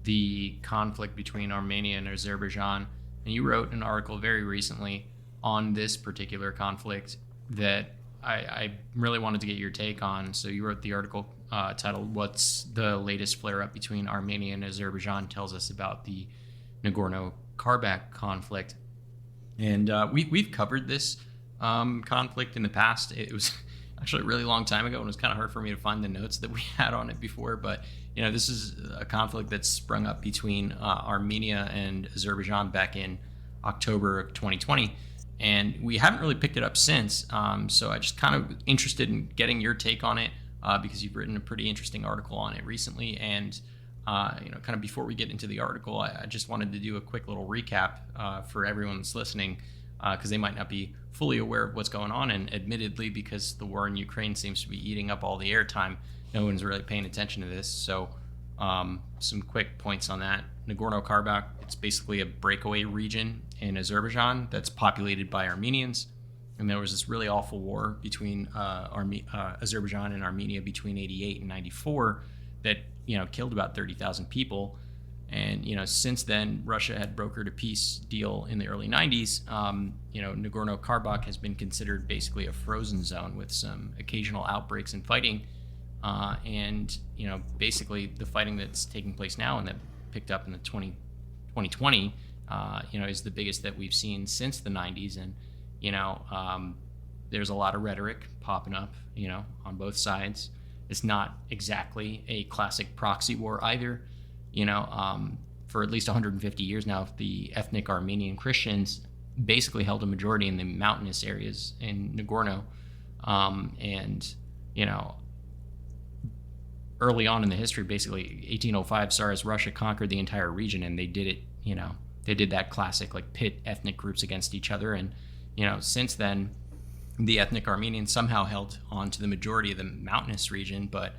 the conflict between Armenia and Azerbaijan. And you wrote an article very recently on this particular conflict that I really wanted to get your take on. So you wrote the article titled "What's the Latest Flare-Up Between Armenia and Azerbaijan Tells Us About the Nagorno-Karabakh Conflict." And we've covered this conflict in the past. It was actually a really long time ago, and it was kind of hard for me to find the notes that we had on it before. But this is a conflict that's sprung up between Armenia and Azerbaijan back in October of 2020, and we haven't really picked it up since. So I just kind of interested in getting your take on it because you've written a pretty interesting article on it recently. And kind of before we get into the article, I just wanted to do a quick little recap for everyone that's listening, because they might not be fully aware of what's going on. And admittedly, because the war in Ukraine seems to be eating up all the airtime, no one's really paying attention to this. So some quick points on that. Nagorno-Karabakh, it's basically a breakaway region in Azerbaijan that's populated by Armenians. And there was this really awful war between Azerbaijan and Armenia between 88 and 94 that killed about 30,000 people. And since then, Russia had brokered a peace deal in the early 90s. Nagorno-Karabakh has been considered basically a frozen zone with some occasional outbreaks and fighting. Basically the fighting that's taking place now and that picked up in the 2020, is the biggest that we've seen since the 90s. And there's a lot of rhetoric popping up, on both sides. It's not exactly a classic proxy war either. For at least 150 years now, the ethnic Armenian Christians basically held a majority in the mountainous areas in Nagorno. Early on in the history, basically 1805, Tsarist Russia conquered the entire region, and they did it, they did that classic like pit ethnic groups against each other. And, since then, the ethnic Armenians somehow held on to the majority of the mountainous region. But,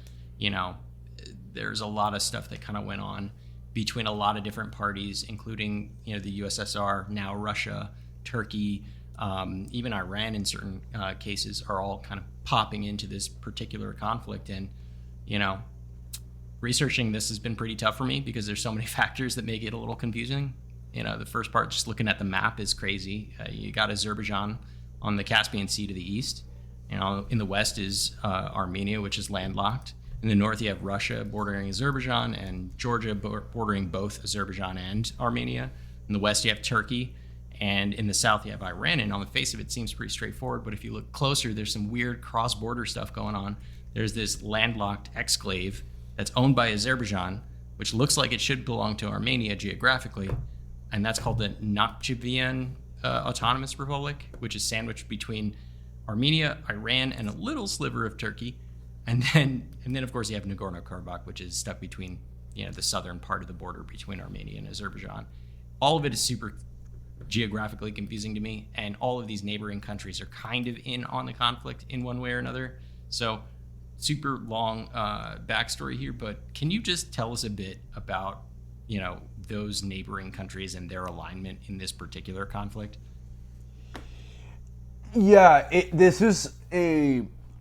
there's a lot of stuff that kind of went on between a lot of different parties, including, the USSR, now Russia, Turkey, even Iran in certain cases are all kind of popping into this particular conflict. And, researching this has been pretty tough for me because there's so many factors that make it a little confusing. The first part, just looking at the map, is crazy. You got Azerbaijan on the Caspian Sea to the east. In the west is Armenia, which is landlocked. In the north, you have Russia bordering Azerbaijan and Georgia bordering both Azerbaijan and Armenia. In the west, you have Turkey. And in the south, you have Iran. And on the face of it, seems pretty straightforward. But if you look closer, there's some weird cross-border stuff going on. There's this landlocked exclave that's owned by Azerbaijan, which looks like it should belong to Armenia geographically. And that's called the Nakhchivan Autonomous Republic, which is sandwiched between Armenia, Iran, and a little sliver of Turkey. And then of course, you have Nagorno-Karabakh, which is stuck between, the southern part of the border between Armenia and Azerbaijan. All of it is super geographically confusing to me, and all of these neighboring countries are kind of in on the conflict in one way or another. So super long backstory here, but can you just tell us a bit about, those neighboring countries and their alignment in this particular conflict? Yeah,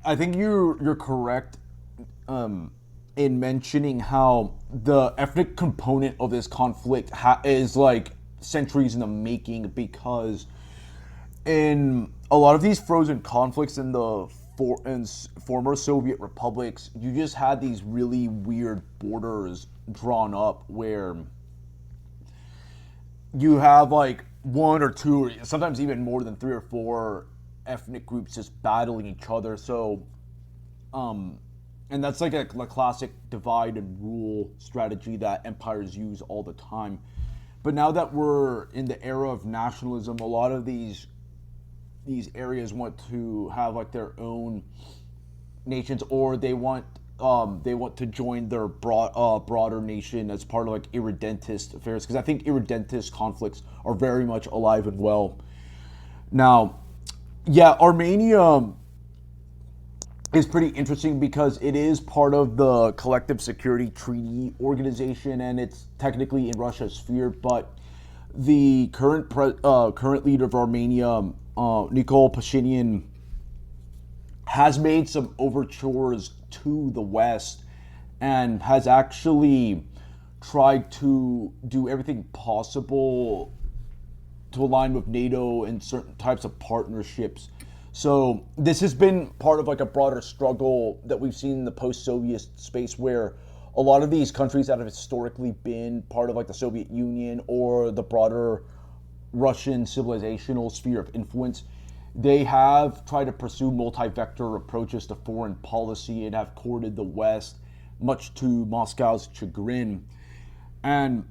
I think you're correct in mentioning how the ethnic component of this conflict is like centuries in the making, because in a lot of these frozen conflicts in the former Soviet republics, you just had these really weird borders drawn up where you have like one or two, or sometimes even more than 3 or 4 ethnic groups just battling each other. So, and that's like a classic divide and rule strategy that empires use all the time. But now that we're in the era of nationalism, a lot of these areas want to have like their own nations, or they want they want to join their broader nation as part of like irredentist affairs, because I think irredentist conflicts are very much alive and well. Now, yeah, Armenia is pretty interesting because it is part of the Collective Security Treaty Organization, and it's technically in Russia's sphere. But the current leader of Armenia, Nikol Pashinyan, has made some overtures to the West and has actually tried to do everything possible to align with NATO and certain types of partnerships. So this has been part of like a broader struggle that we've seen in the post-Soviet space, where a lot of these countries that have historically been part of like the Soviet Union or the broader Russian civilizational sphere of influence, they have tried to pursue multi-vector approaches to foreign policy and have courted the West, much to Moscow's chagrin. And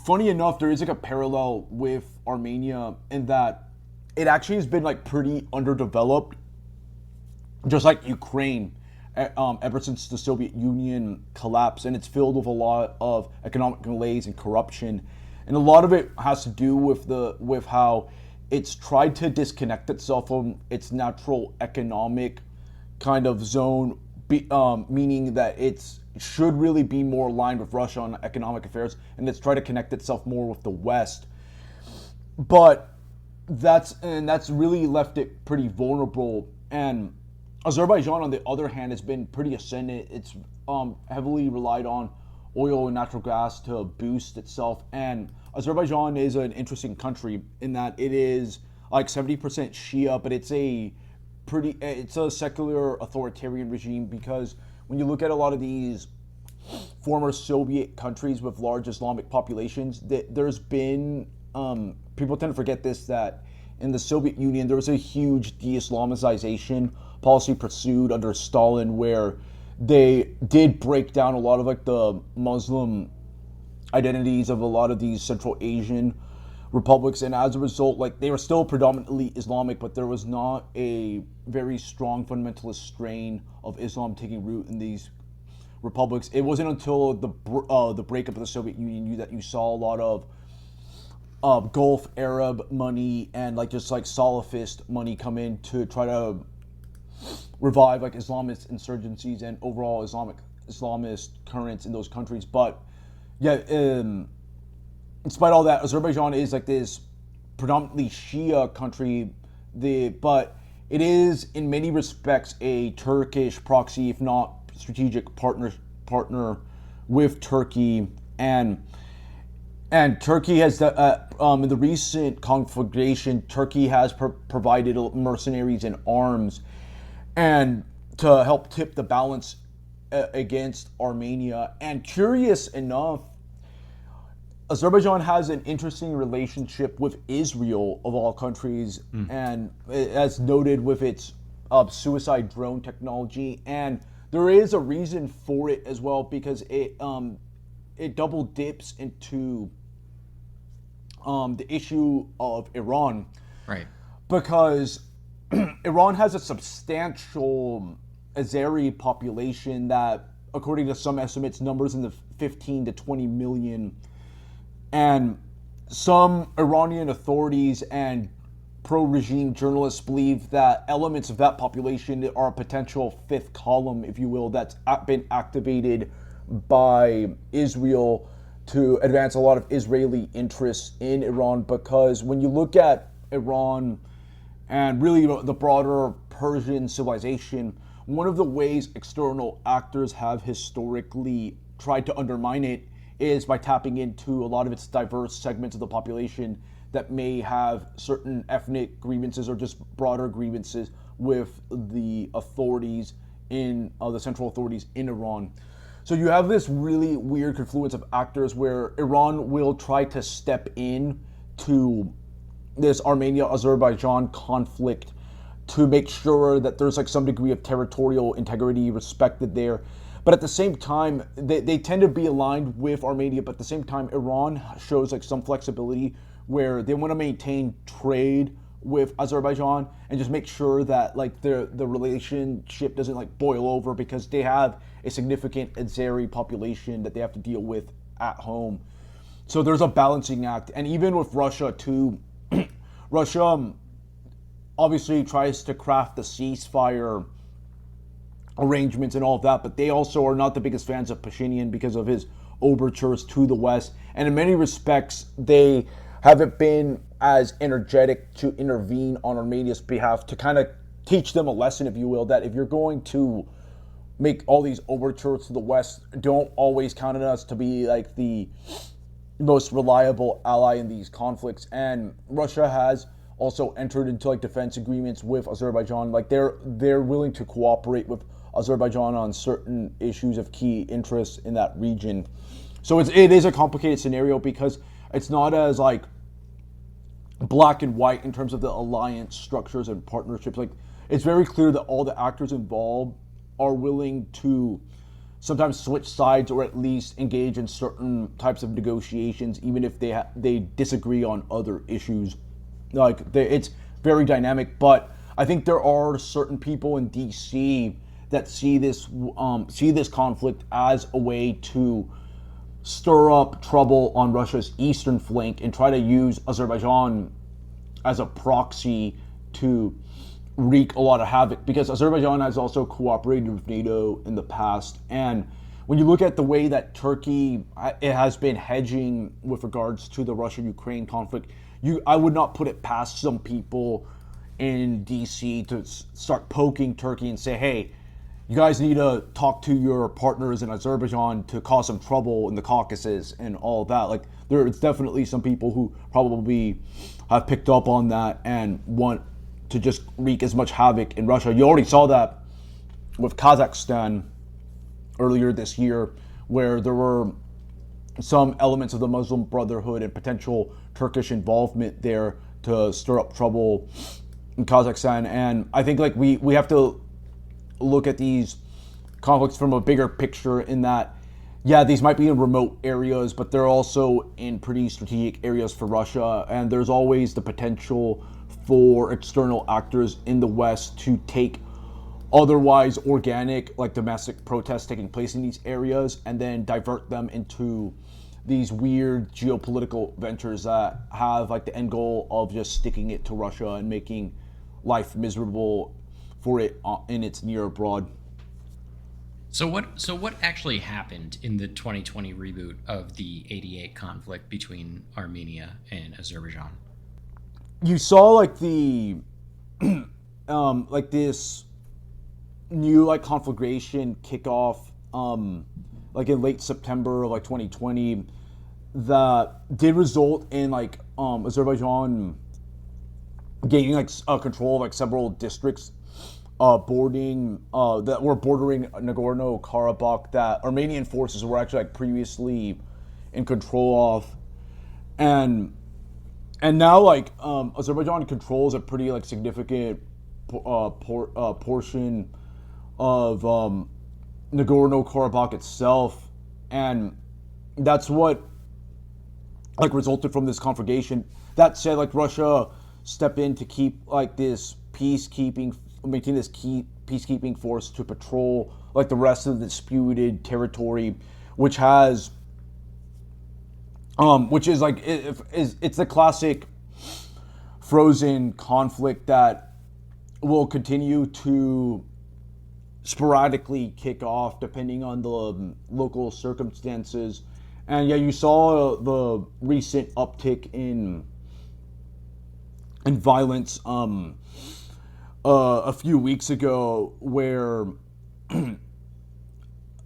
funny enough, there is like a parallel with Armenia in that it actually has been like pretty underdeveloped, just like Ukraine, ever since the Soviet Union collapsed, and it's filled with a lot of economic malaise and corruption, and a lot of it has to do with how it's tried to disconnect itself from its natural economic kind of zone, meaning that it should really be more aligned with Russia on economic affairs, and it's tried to connect itself more with the West. But that's really left it pretty vulnerable. And Azerbaijan, on the other hand, has been pretty ascendant. It's heavily relied on oil and natural gas to boost itself. And Azerbaijan is an interesting country in that it is like 70% Shia, but it's a secular authoritarian regime, because when you look at a lot of these former Soviet countries with large Islamic populations, there's been people tend to forget this, that in the Soviet Union there was a huge de-Islamization policy pursued under Stalin, where they did break down a lot of like the Muslim identities of a lot of these Central Asian republics, and as a result, like, they were still predominantly Islamic, but there was not a very strong fundamentalist strain of Islam taking root in these republics. It wasn't until the breakup of the Soviet Union that you saw a lot of Gulf Arab money and like just like Salafist money come in to try to revive like Islamist insurgencies and overall Islamist currents in those countries. But yeah, despite all that, Azerbaijan is like this predominantly Shia country, but it is in many respects a Turkish proxy, if not strategic partner with Turkey. And Turkey has, in the recent conflagration, Turkey has provided mercenaries and arms and to help tip the balance against Armenia. And curious enough, Azerbaijan has an interesting relationship with Israel, of all countries, and as noted with its suicide drone technology. And there is a reason for it as well, because it double dips into the issue of Iran. Right. Because Iran has a substantial Azeri population that, according to some estimates, numbers in the 15 to 20 million. And some Iranian authorities and pro-regime journalists believe that elements of that population are a potential fifth column, if you will, that's been activated by Israel to advance a lot of Israeli interests in Iran. Because when you look at Iran and really the broader Persian civilization, one of the ways external actors have historically tried to undermine it is by tapping into a lot of its diverse segments of the population that may have certain ethnic grievances or just broader grievances with the authorities in the central authorities in Iran. So you have this really weird confluence of actors where Iran will try to step in to this Armenia-Azerbaijan conflict to make sure that there's like some degree of territorial integrity respected there. But at the same time, they tend to be aligned with Armenia, but at the same time, Iran shows like some flexibility where they want to maintain trade with Azerbaijan and just make sure that like the relationship doesn't like boil over, because they have a significant Azeri population that they have to deal with at home. So there's a balancing act. And even with Russia too, Russia obviously tries to craft the ceasefire arrangements and all of that, but they also are not the biggest fans of Pashinyan because of his overtures to the West. And in many respects, they haven't been as energetic to intervene on Armenia's behalf, to kind of teach them a lesson, if you will, that if you're going to make all these overtures to the West, don't always count on us to be like the most reliable ally in these conflicts. And Russia has also entered into like defense agreements with Azerbaijan. Like they're willing to cooperate with Azerbaijan on certain issues of key interest in that region. So it is a complicated scenario, because it's not as like black and white in terms of the alliance structures and partnerships. Like it's very clear that all the actors involved are willing to sometimes switch sides, or at least engage in certain types of negotiations, even if they disagree on other issues. Like it's very dynamic. But I think there are certain people in DC that see this conflict as a way to stir up trouble on Russia's eastern flank and try to use Azerbaijan as a proxy to wreak a lot of havoc, because Azerbaijan has also cooperated with NATO in the past. And when you look at the way that Turkey it has been hedging with regards to the Russia-Ukraine conflict, I would not put it past some people in DC to start poking Turkey and say, hey, you guys need to talk to your partners in Azerbaijan to cause some trouble in the Caucasus and all that. Like there's definitely some people who probably have picked up on that and want to just wreak as much havoc in Russia. You already saw that with Kazakhstan earlier this year, where there were some elements of the Muslim Brotherhood and potential Turkish involvement there to stir up trouble in Kazakhstan. And I think like we have to look at these conflicts from a bigger picture, in that, yeah, these might be in remote areas, but they're also in pretty strategic areas for Russia. And there's always the potential for external actors in the West to take otherwise organic, like domestic protests taking place in these areas, and then divert them into these weird geopolitical ventures that have like the end goal of just sticking it to Russia and making life miserable for it in its near abroad. So what actually happened in the 2020 reboot of the 88 conflict between Armenia and Azerbaijan? You saw like the like this new like conflagration kickoff like in late September of like 2020 that did result in like Azerbaijan gaining like control of like several districts that were bordering Nagorno-Karabakh that Armenian forces were actually like previously in control of. And now like Azerbaijan controls a pretty like significant portion of Nagorno-Karabakh itself, and that's what like resulted from this conflagration. That said, like Russia stepped in to keep like this peacekeeping force to patrol like the rest of the disputed territory, which is like it's the classic frozen conflict that will continue to sporadically kick off depending on the local circumstances. And yeah, you saw the recent uptick in violence a few weeks ago, where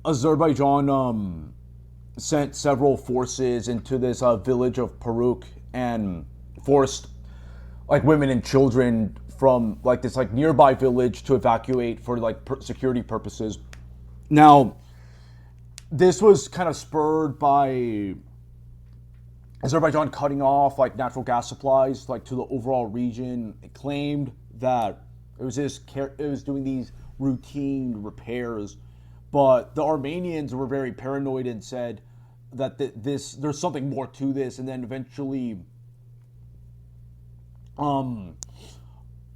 Azerbaijan sent several forces into this village of Paruk and forced like women and children from like this like nearby village to evacuate for like security purposes. Now, this was kind of spurred by Azerbaijan cutting off like natural gas supplies like to the overall region. It claimed that it was doing these routine repairs, but the Armenians were very paranoid and said that there's something more to this, and then eventually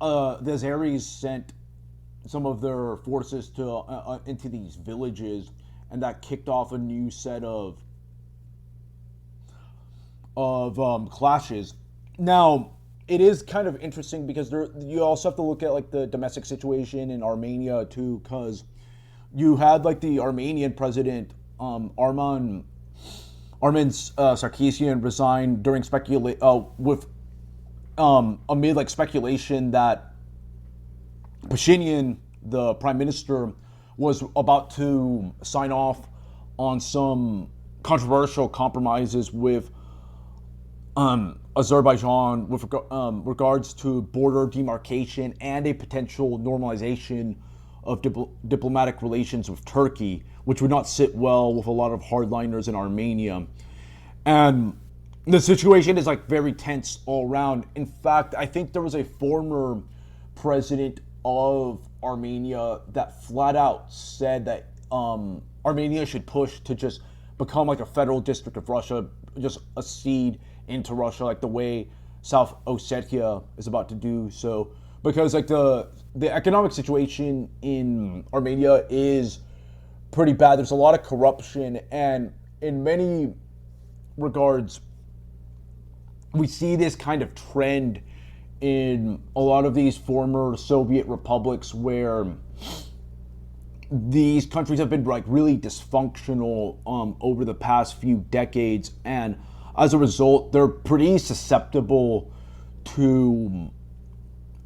the Azeris sent some of their forces to into these villages, and that kicked off a new set of clashes. Now, it is kind of interesting because you also have to look at like the domestic situation in Armenia too, because you had like the Armenian president Armen Sarkisian resign during amid like speculation that Pashinyan, the prime minister, was about to sign off on some controversial compromises with Azerbaijan with regards to border demarcation and a potential normalization of diplomatic relations with Turkey, which would not sit well with a lot of hardliners in Armenia. And the situation is like very tense all around. In fact, I think there was a former president of Armenia that flat out said that Armenia should push to just become like a federal district of Russia, just accede into Russia, like the way South Ossetia is about to do so. Because like the economic situation in Armenia is pretty bad. There's a lot of corruption, and in many regards, we see this kind of trend in a lot of these former Soviet republics where these countries have been like really dysfunctional over the past few decades, and as a result, they're pretty susceptible to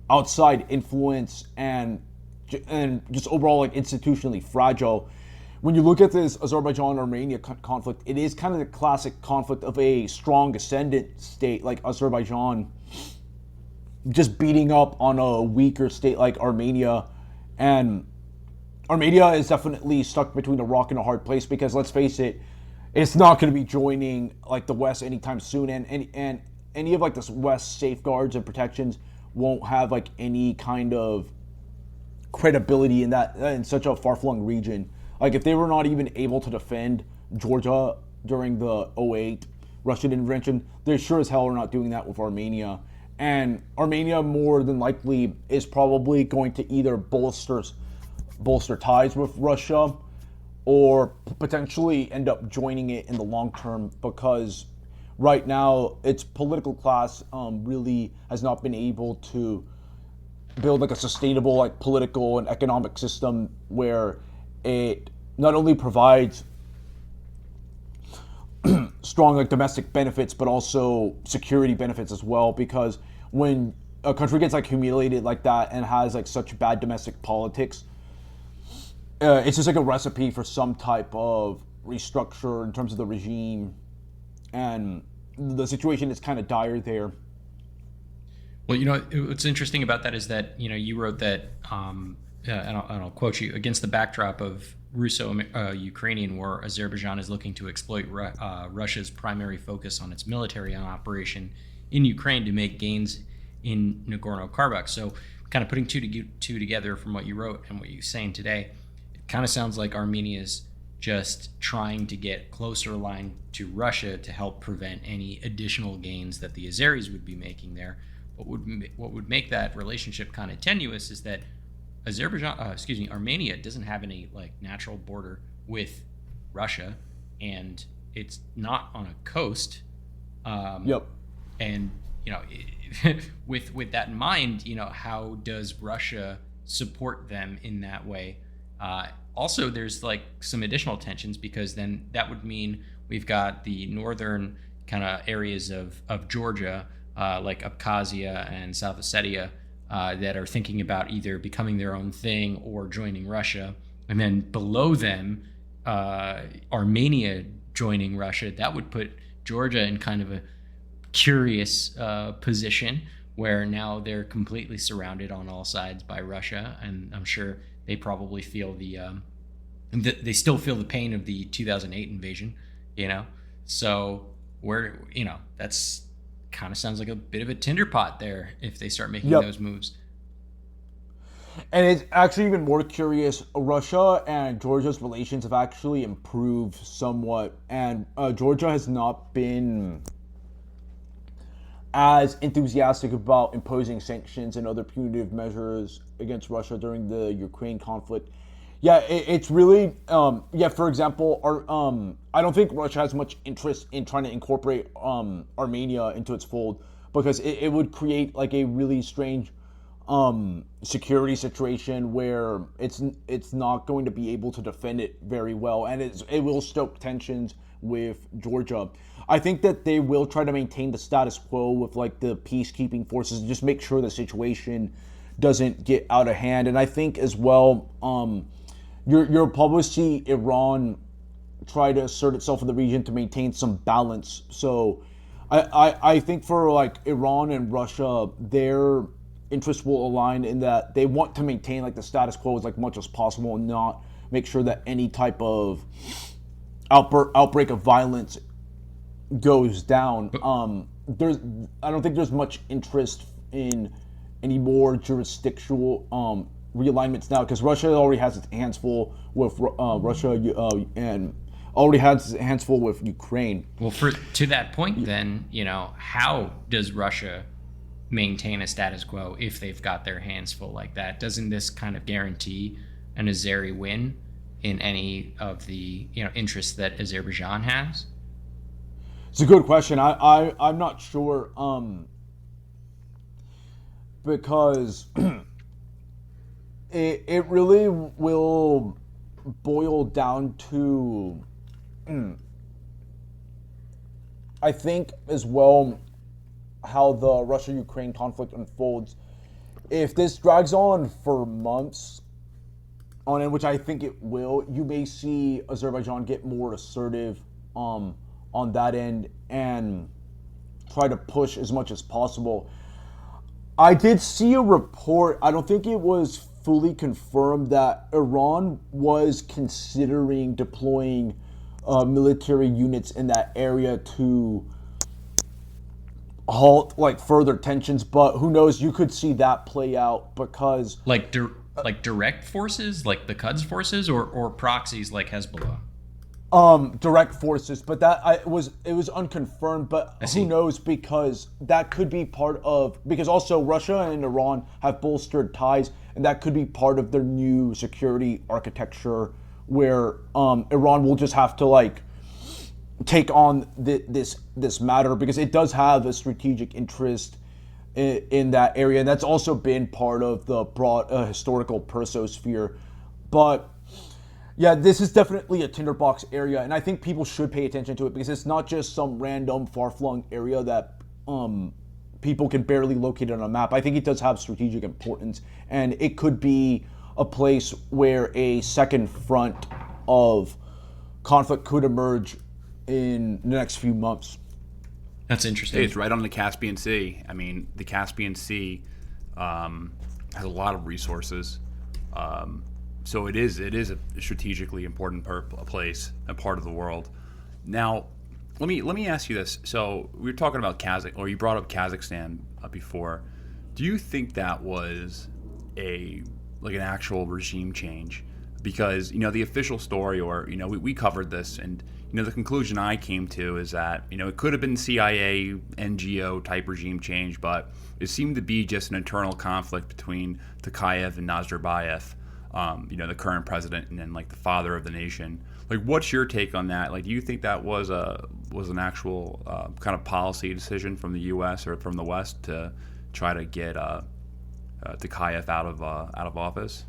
outside influence and just overall like institutionally fragile. When you look at this Azerbaijan-Armenia conflict, it is kind of the classic conflict of a strong ascendant state like Azerbaijan just beating up on a weaker state like Armenia. And Armenia is definitely stuck between a rock and a hard place because, let's face it, it's not going to be joining like the West anytime soon, and any of like this West safeguards and protections won't have like any kind of credibility in such a far-flung region. Like if they were not even able to defend Georgia during the 2008 Russian intervention, they sure as hell are not doing that with Armenia. And Armenia more than likely is probably going to either bolster ties with Russia or potentially end up joining it in the long term, because right now its political class really has not been able to build like a sustainable like political and economic system where it not only provides strong like domestic benefits but also security benefits as well. Because when a country gets like humiliated like that and has like such bad domestic politics, it's just like a recipe for some type of restructure in terms of the regime, and the situation is kind of dire there. Well, what's interesting about that is that, you wrote that, and I'll quote you, against the backdrop of Russo-Ukrainian war, Azerbaijan is looking to exploit Russia's primary focus on its military operation in Ukraine to make gains in Nagorno-Karabakh. So kind of putting two together from what you wrote and what you're saying today, it kind of sounds like Armenia's just trying to get closer aligned to Russia to help prevent any additional gains that the Azeris would be making there. What would make that relationship kind of tenuous is that Armenia doesn't have any like natural border with Russia, and it's not on a coast. Yep. And with that in mind, how does Russia support them in that way? Also, there's like some additional tensions, because then that would mean we've got the northern kind of areas of Georgia, like Abkhazia and South Ossetia, that are thinking about either becoming their own thing or joining Russia. And then below them, Armenia joining Russia. That would put Georgia in kind of a curious position where now they're completely surrounded on all sides by Russia. And I'm sure they probably feel they still feel the pain of the 2008 invasion, So that's kind of sounds like a bit of a tinder pot there if they start making those moves. And it's actually even more curious. Russia and Georgia's relations have actually improved somewhat, and Georgia has not been as enthusiastic about imposing sanctions and other punitive measures against Russia during the Ukraine conflict. Yeah, it's really, for example, I don't think Russia has much interest in trying to incorporate Armenia into its fold, because it would create like a really strange security situation where it's not going to be able to defend it very well, and it will stoke tensions with Georgia. I think that they will try to maintain the status quo with like the peacekeeping forces and just make sure the situation doesn't get out of hand. And I think as well, you'll probably see Iran try to assert itself in the region to maintain some balance. So I think for like Iran and Russia, their interests will align in that they want to maintain like the status quo as like much as possible and not make sure that any type of outbreak of violence goes down. I don't think there's much interest in any more jurisdictional realignments now, because Russia already has its hands full with and already has its hands full with Ukraine. Well, to that point, then, how does Russia maintain a status quo if they've got their hands full like that? Doesn't this kind of guarantee an Azeri win in any of the interests that Azerbaijan has? It's a good question. I'm not sure, because it really will boil down to, I think as well, how the Russia-Ukraine conflict unfolds. If this drags on for months on end, which I think it will, you may see Azerbaijan get more assertive on that end and try to push as much as possible. I did see a report, I don't think it was fully confirmed, that Iran was considering deploying military units in that area to halt like further tensions, but who knows, you could see that play out, because like direct forces like the Quds forces, or proxies like Hezbollah. Direct forces, but it was unconfirmed, but who knows, because that could be part of, because also Russia and Iran have bolstered ties, and that could be part of their new security architecture, where Iran will just have to like take on this matter, because it does have a strategic interest in that area, and that's also been part of the broad historical Persosphere. But yeah, this is definitely a tinderbox area, and I think people should pay attention to it, because it's not just some random far-flung area that people can barely locate on a map. I think it does have strategic importance, and it could be a place where a second front of conflict could emerge in the next few months. That's interesting. It's right on the Caspian Sea. I mean, the Caspian Sea has a lot of resources. So it is a strategically important place, a part of the world. Now, let me ask you this. So we were talking about you brought up Kazakhstan before. Do you think that was an actual regime change? Because the official story, or we covered this, and the conclusion I came to is that it could have been CIA, NGO type regime change, but it seemed to be just an internal conflict between Tokayev and Nazarbayev. The current president, and then like the father of the nation. Like, what's your take on that? Like, do you think that was an actual kind of policy decision from the U.S. or from the West to try to get Tokayev out of office?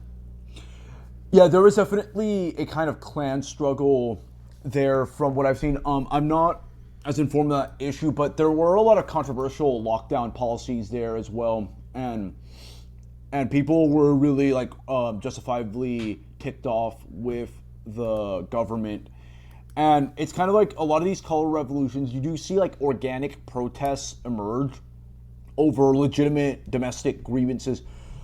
Yeah, there was definitely a kind of clan struggle there from what I've seen. I'm not as informed on that issue, but there were a lot of controversial lockdown policies there as well, and people were really like justifiably ticked off with the government. And it's kind of like a lot of these color revolutions, you do see like organic protests emerge over legitimate domestic grievances,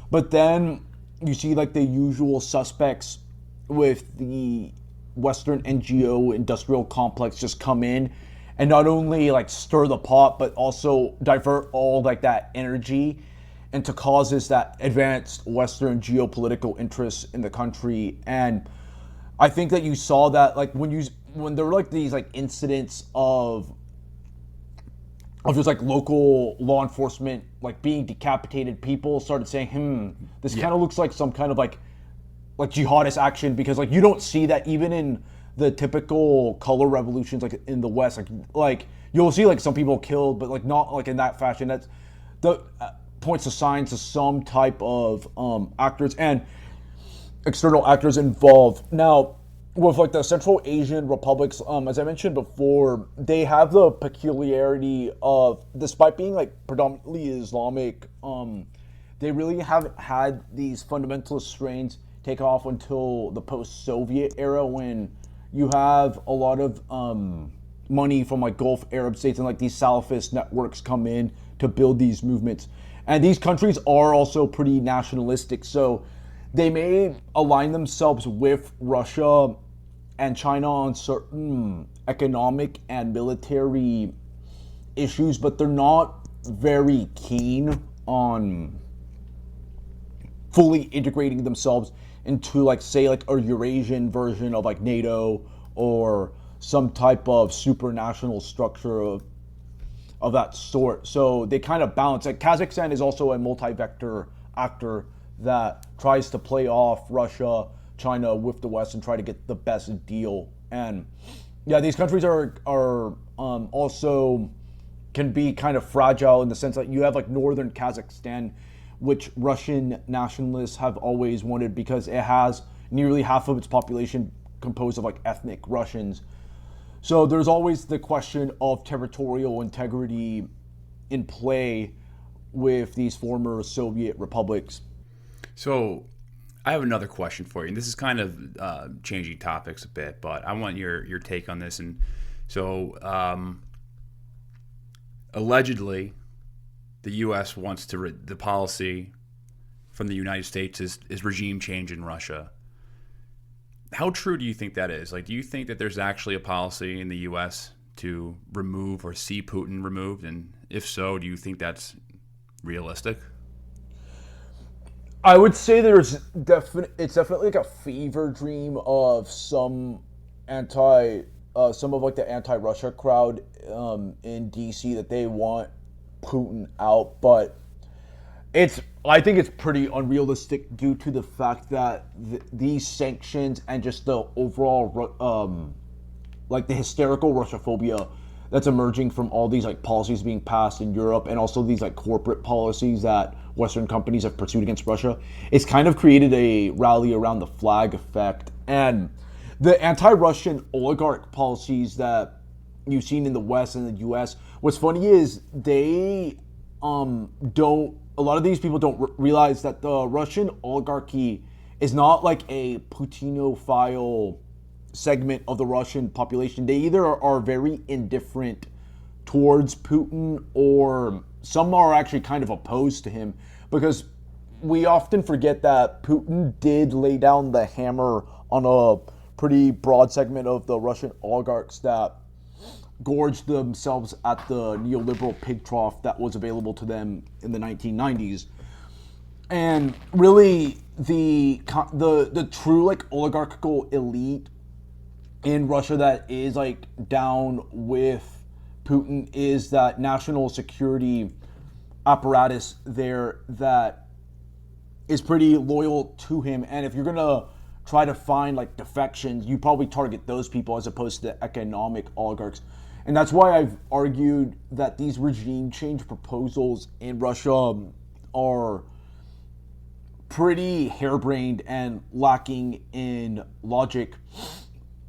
but then you see like the usual suspects with the Western NGO industrial complex just come in and not only like stir the pot, but also divert all like that energy into causes that advanced Western geopolitical interests in the country. And I think that you saw that like when there were like these like incidents of of just like local law enforcement like being decapitated, people started saying, this kind of looks like some kind of like jihadist action, because like you don't see that even in the typical color revolutions like in the West. Like you'll see like some people killed, but like not like in that fashion. That's the points to signs of some type of actors and external actors involved. Now, with like the Central Asian republics, as I mentioned before, they have the peculiarity of, despite being like predominantly Islamic, they really haven't had these fundamentalist strains take off until the post-Soviet era, when you have a lot of money from like Gulf Arab states and like these Salafist networks come in to build these movements. And these countries are also pretty nationalistic, so they may align themselves with Russia and China on certain economic and military issues, but they're not very keen on fully integrating themselves into like, say, like a Eurasian version of like NATO or some type of supranational structure of that sort. So they kind of balance. Like Kazakhstan is also a multi-vector actor that tries to play off Russia, China with the West and try to get the best deal. And yeah, these countries are also can be kind of fragile in the sense that you have like northern Kazakhstan, which Russian nationalists have always wanted because it has nearly half of its population composed of like ethnic Russians. So there's always the question of territorial integrity in play with these former Soviet republics. So I have another question for you, and this is kind of changing topics a bit, but I want your take on this. And so allegedly, the U.S. wants to the policy from the United States is regime change in Russia. How true do you think that is? Like, do you think that there's actually a policy in the U.S. to remove or see Putin removed? And if so, do you think that's realistic? I would say it's definitely like a fever dream of some of like the anti-Russia crowd in DC that they want Putin out, but I think it's pretty unrealistic due to the fact that these sanctions and just the overall like the hysterical Russophobia that's emerging from all these like policies being passed in Europe, and also these like corporate policies that Western companies have pursued against Russia, it's kind of created a rally around the flag effect. And the anti-Russian oligarch policies that you've seen in the West and the US, what's funny is they a lot of these people don't realize that the Russian oligarchy is not like a Putinophile segment of the Russian population. They either are very indifferent towards Putin, or some are actually kind of opposed to him, because we often forget that Putin did lay down the hammer on a pretty broad segment of the Russian oligarchs that gorged themselves at the neoliberal pig trough that was available to them in the 1990s. And really, the true like oligarchical elite in Russia that is like down with Putin is that national security apparatus there that is pretty loyal to him. And if you're gonna try to find like defections, you probably target those people as opposed to the economic oligarchs. And that's why I've argued that these regime change proposals in Russia are pretty harebrained and lacking in logic.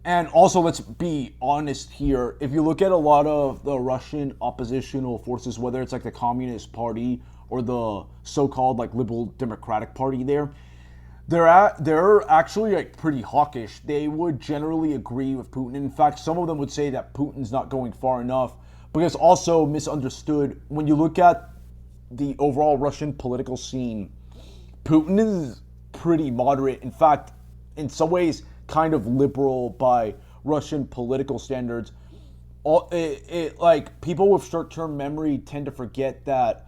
And also, let's be honest here, if you look at a lot of the Russian oppositional forces, whether it's like the Communist Party or the so-called like Liberal Democratic Party they're actually like pretty hawkish. They would generally agree with Putin. In fact, some of them would say that Putin's not going far enough, because also misunderstood. When you look at the overall Russian political scene, Putin is pretty moderate. In fact, in some ways, kind of liberal by Russian political standards. Like people with short-term memory tend to forget that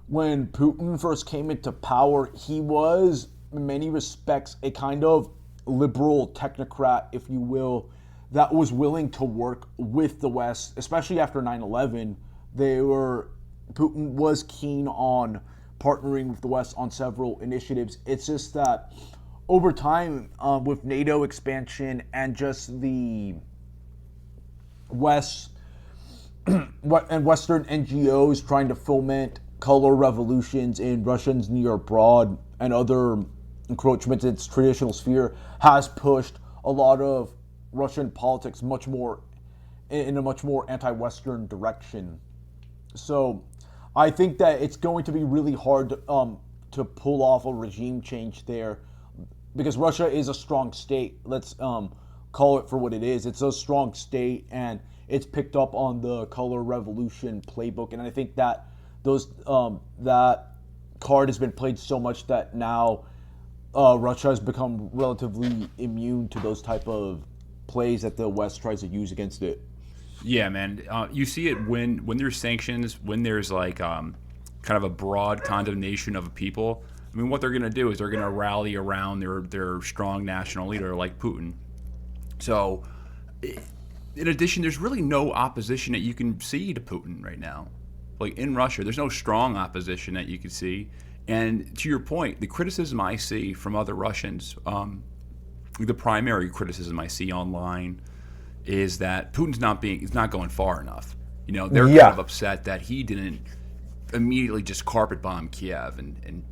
when Putin first came into power, he was in many respects a kind of liberal technocrat, if you will, that was willing to work with the West, especially after 9/11, Putin was keen on partnering with the West on several initiatives. It's just that over time, with NATO expansion and just the West and Western NGOs trying to foment color revolutions in Russians near abroad and other encroachments in its traditional sphere, has pushed a lot of Russian politics in a much more anti-Western direction. So I think that it's going to be really hard to pull off a regime change there, because Russia is a strong state. Let's call it for what it is. It's a strong state, and it's picked up on the color revolution playbook. And I think that that card has been played so much that now Russia has become relatively immune to those type of plays that the West tries to use against it. Yeah, man. You see it when there's sanctions, when there's like kind of a broad condemnation of a people. I mean, what they're going to do is they're going to rally around their strong national leader like Putin. So, in addition, there's really no opposition that you can see to Putin right now. Like in Russia, there's no strong opposition that you can see. And to your point, the criticism I see from other Russians, the primary criticism I see online is that Putin's not going far enough. You know, they're kind of upset that he didn't immediately just carpet bomb Kiev and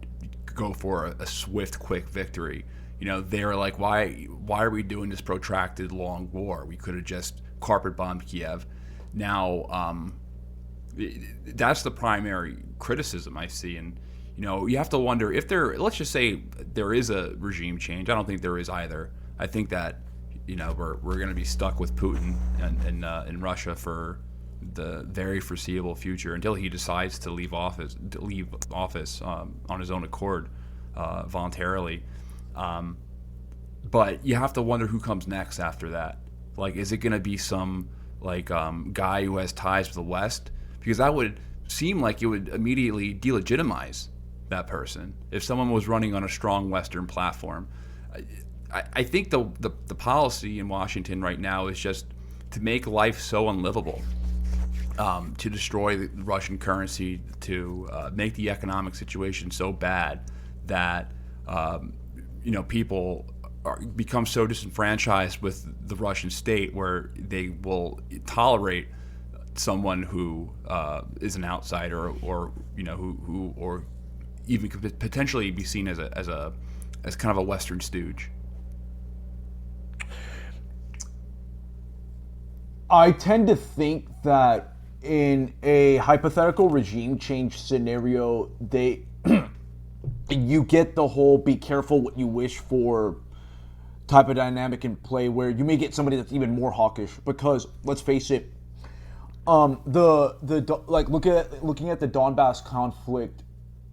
go for a swift, quick victory. You know, they're like, why are we doing this protracted long war? We could have just carpet bombed Kiev. Now, that's the primary criticism I see. And, you know, you have to wonder if let's just say there is a regime change. I don't think there is either. I think that, you know, we're going to be stuck with Putin in Russia for the very foreseeable future until he decides to leave office on his own accord voluntarily. But you have to wonder who comes next after that. Like, is it going to be some guy who has ties with the West? Because that would seem like it would immediately delegitimize that person if someone was running on a strong Western platform. I think the policy in Washington right now is just to make life so unlivable, to destroy the Russian currency, to make the economic situation so bad that people become so disenfranchised with the Russian state where they will tolerate someone who is an outsider, or who or even could potentially be seen as kind of a Western stooge. I tend to think that in a hypothetical regime change scenario, you get the whole "be careful what you wish for" type of dynamic in play, where you may get somebody that's even more hawkish. Because let's face it, looking at the Donbass conflict,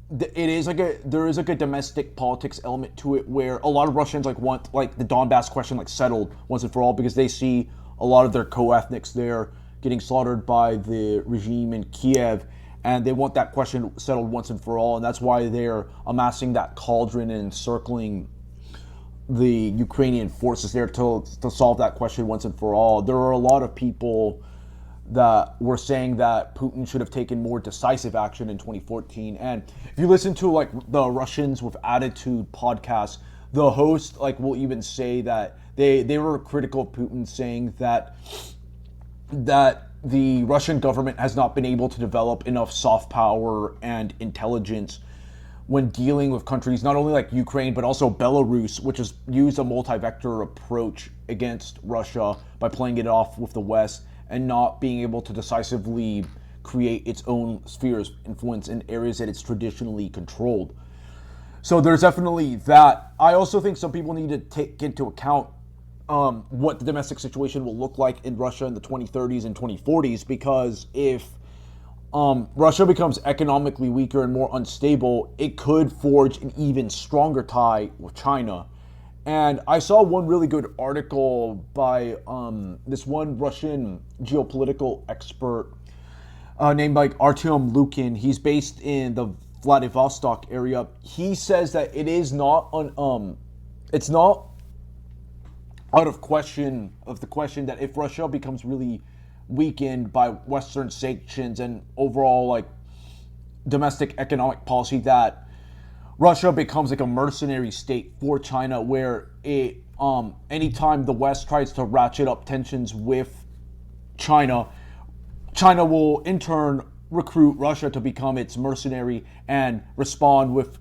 there is a domestic politics element to it, where a lot of Russians want the Donbass question settled once and for all, because they see a lot of their co-ethnics there getting slaughtered by the regime in Kiev, and they want that question settled once and for all, and that's why they're amassing that cauldron and encircling the Ukrainian forces there to solve that question once and for all. There are a lot of people that were saying that Putin should have taken more decisive action in 2014, and if you listen to the Russians with Attitude podcast, the host will even say that they were critical of Putin, saying that the Russian government has not been able to develop enough soft power and intelligence when dealing with countries not only like Ukraine but also Belarus, which has used a multi-vector approach against Russia by playing it off with the West and not being able to decisively create its own spheres of influence in areas that it's traditionally controlled. So there's definitely that. I also think some people need to take into account what the domestic situation will look like in Russia in the 2030s and 2040s, because if Russia becomes economically weaker and more unstable, it could forge an even stronger tie with China. And I saw one really good article by this one Russian geopolitical expert named Artyom Lukin. He's based in the Vladivostok area. He says that it is not it's not out of the question that if Russia becomes really weakened by Western sanctions and overall like domestic economic policy, that Russia becomes like a mercenary state for China, where it anytime the West tries to ratchet up tensions with China, China will in turn recruit Russia to become its mercenary and respond with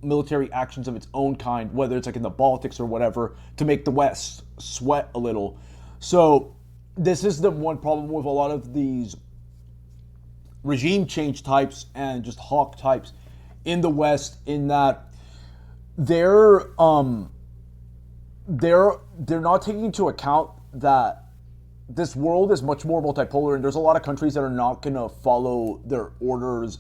military actions of its own kind, whether it's like in the Baltics or whatever, to make the West sweat a little. So this is the one problem with a lot of these regime change types and just hawk types in the West, in that they're not taking into account that this world is much more multipolar, and there's a lot of countries that are not going to follow their orders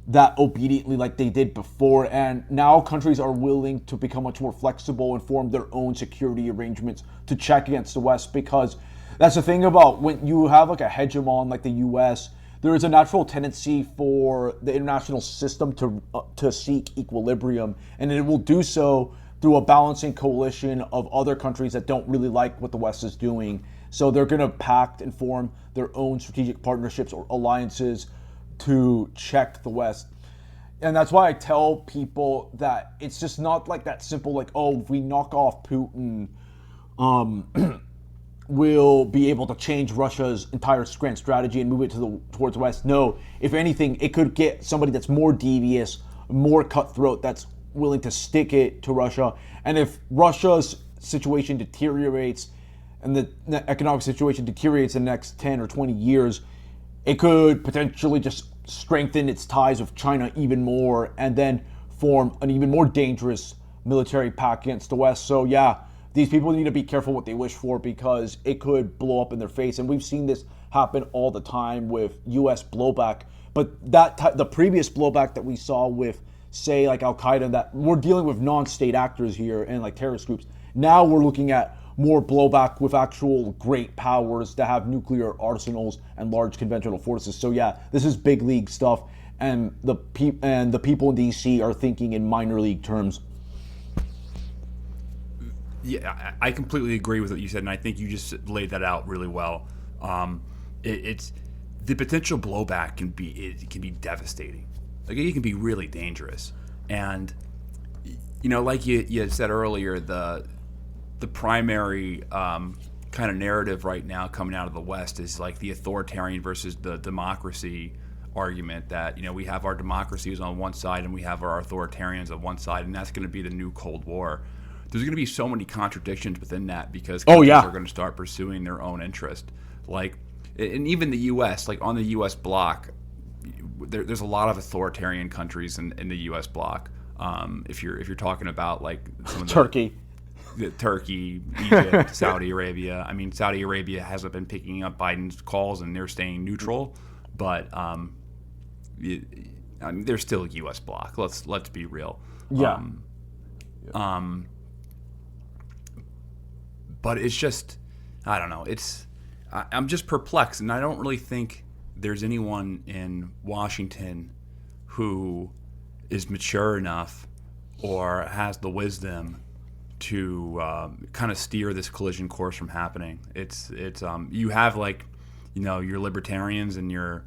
that obediently like they did before, and now countries are willing to become much more flexible and form their own security arrangements to check against the West, because that's the thing about when you have like a hegemon like the US, there is a natural tendency for the international system to seek equilibrium, and it will do so through a balancing coalition of other countries that don't really like what the West is doing. So they're going to pact and form their own strategic partnerships or alliances to check the West. And that's why I tell people that it's just not like that simple, like, oh, if we knock off Putin, we'll be able to change Russia's entire grand strategy and move it towards the West. No, if anything, it could get somebody that's more devious, more cutthroat, that's willing to stick it to Russia. And if Russia's situation deteriorates and the economic situation deteriorates in the next 10 or 20 years, it could potentially just strengthen its ties with China even more and then form an even more dangerous military pact against the West. So yeah, these people need to be careful what they wish for, because it could blow up in their face. And we've seen this happen all the time with US blowback. But the previous blowback that we saw with, say, like Al-Qaeda, that we're dealing with non-state actors here and like terrorist groups. Now we're looking at more blowback with actual great powers that have nuclear arsenals and large conventional forces. So yeah, this is big league stuff, and the people in DC are thinking in minor league terms. Yeah, I completely agree with what you said, and I think you just laid that out really well. It's the potential blowback can be devastating. Like, it can be really dangerous, and like you said earlier, the primary kind of narrative right now coming out of the West is like the authoritarian versus the democracy argument, that we have our democracies on one side and we have our authoritarians on one side, and that's going to be the new Cold War. There's going to be so many contradictions within that, because countries are going to start pursuing their own interest. Like, and even the U.S., like on the U.S. bloc, there's a lot of authoritarian countries in the U.S. bloc. If you're talking about like some of Turkey, Egypt, Saudi Arabia. I mean, Saudi Arabia hasn't been picking up Biden's calls and they're staying neutral, but they're still a U.S. bloc. Let's be real. Yeah. But it's just, I don't know. I'm just perplexed, and I don't really think there's anyone in Washington who is mature enough or has the wisdom to kind of steer this collision course from happening. It's you have like, your libertarians and your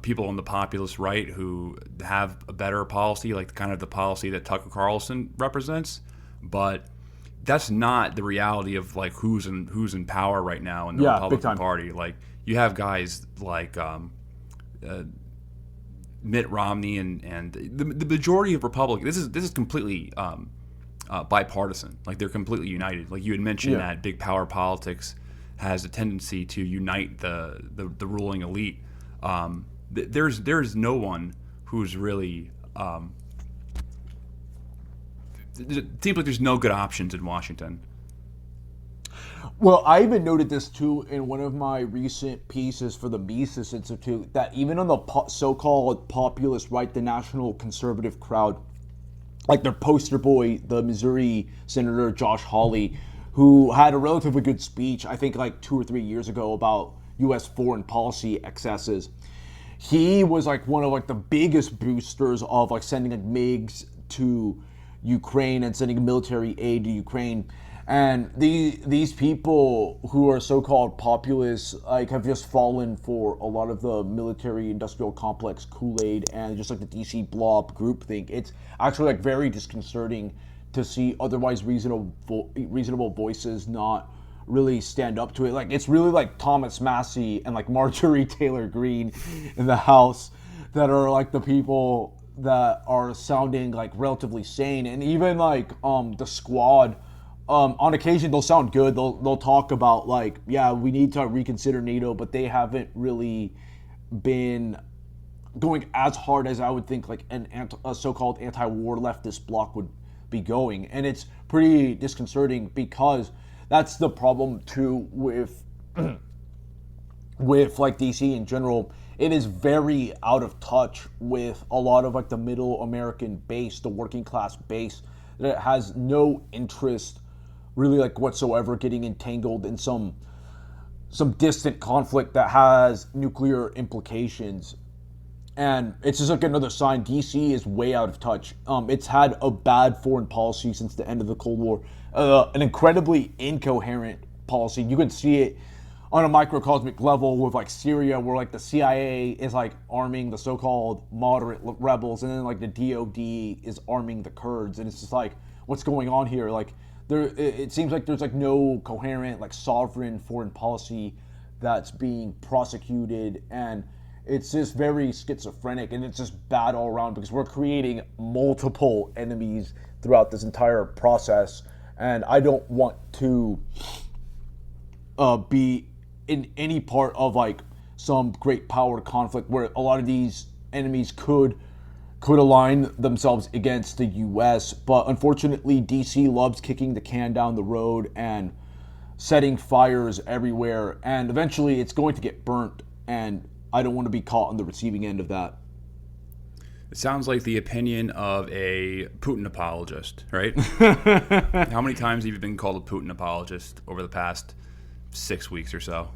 people on the populist right who have a better policy, like kind of the policy that Tucker Carlson represents, but that's not the reality of like who's in power right now in the Republican Party. Like, you have guys like Mitt Romney and the majority of Republicans. This is completely bipartisan. Like, they're completely united. Like you had mentioned, that big power politics has a tendency to unite the ruling elite. There's no one who's really. It seems like there's no good options in Washington. Well, I even noted this too in one of my recent pieces for the Mises Institute, that even on the so-called populist right, the national conservative crowd, like their poster boy, the Missouri Senator Josh Hawley, who had a relatively good speech, I think like 2 or 3 years ago, about U.S. foreign policy excesses. He was like one of like the biggest boosters of like sending like MiGs to Ukraine and sending military aid to Ukraine. And these people who are so-called populists like have just fallen for a lot of the military-industrial complex Kool-Aid and just like the DC blob groupthink. It's actually like very disconcerting to see otherwise reasonable voices not really stand up to it. Like it's really like Thomas Massey and like Marjorie Taylor Greene in the House that are like the people that are sounding like relatively sane, and even like the Squad. On occasion, they'll sound good. They'll talk about like, yeah, we need to reconsider NATO, but they haven't really been going as hard as I would think like a so-called anti-war leftist bloc would be going, and it's pretty disconcerting because that's the problem too with like DC in general. It is very out of touch with a lot of like the middle American base, the working class base, that has no interest really like whatsoever getting entangled in some distant conflict that has nuclear implications. And it's just like another sign DC is way out of touch. It's had a bad foreign policy since the end of the Cold War, an incredibly incoherent policy. You can see it on a microcosmic level with like Syria, where like the CIA is like arming the so-called moderate rebels, and then like the DoD is arming the Kurds, and it's just like, what's going on here? Like it seems like there's like no coherent like sovereign foreign policy that's being prosecuted, and it's just very schizophrenic, and it's just bad all around because we're creating multiple enemies throughout this entire process, and I don't want to be in any part of like some great power conflict where a lot of these enemies could align themselves against the US. But unfortunately, DC loves kicking the can down the road and setting fires everywhere, and eventually it's going to get burnt, and I don't want to be caught on the receiving end of that. It sounds like the opinion of a Putin apologist, right? How many times have you been called a Putin apologist over the past 6 weeks or so?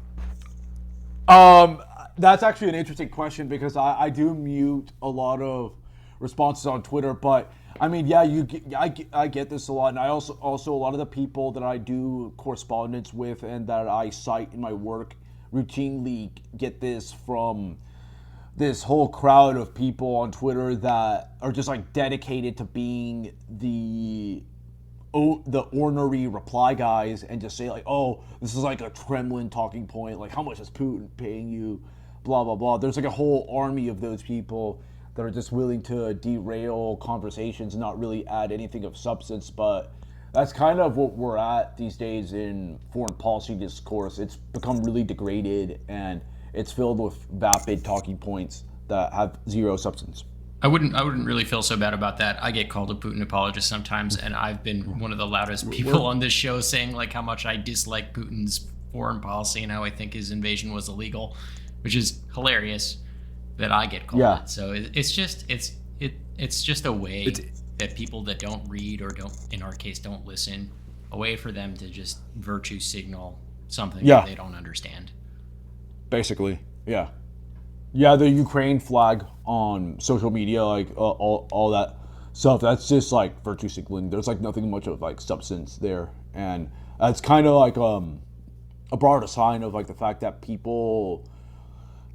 That's actually an interesting question because I do mute a lot of responses on Twitter, but I mean, yeah, I get this a lot, and I also a lot of the people that I do correspondence with and that I cite in my work routinely get this from this whole crowd of people on Twitter that are just like dedicated to being the ornery reply guys and just say like, oh, this is like a Kremlin talking point, like how much is Putin paying you, blah blah blah. There's like a whole army of those people that are just willing to derail conversations and not really add anything of substance. But that's kind of what we're at these days in foreign policy discourse. It's become really degraded, and it's filled with vapid talking points that have zero substance. I wouldn't really feel so bad about that. I get called a Putin apologist sometimes, and I've been one of the loudest people on this show saying like how much I dislike Putin's foreign policy and how I think his invasion was illegal, which is hilarious that I get called it. So it's just a way that people that don't read or don't, in our case, don't listen, a way for them to just virtue signal something that they don't understand. Basically, yeah. Yeah, the Ukraine flag on social media, like all that stuff, that's just like virtue signaling. There's like nothing much of like substance there, and it's kind of like a broader sign of like the fact that people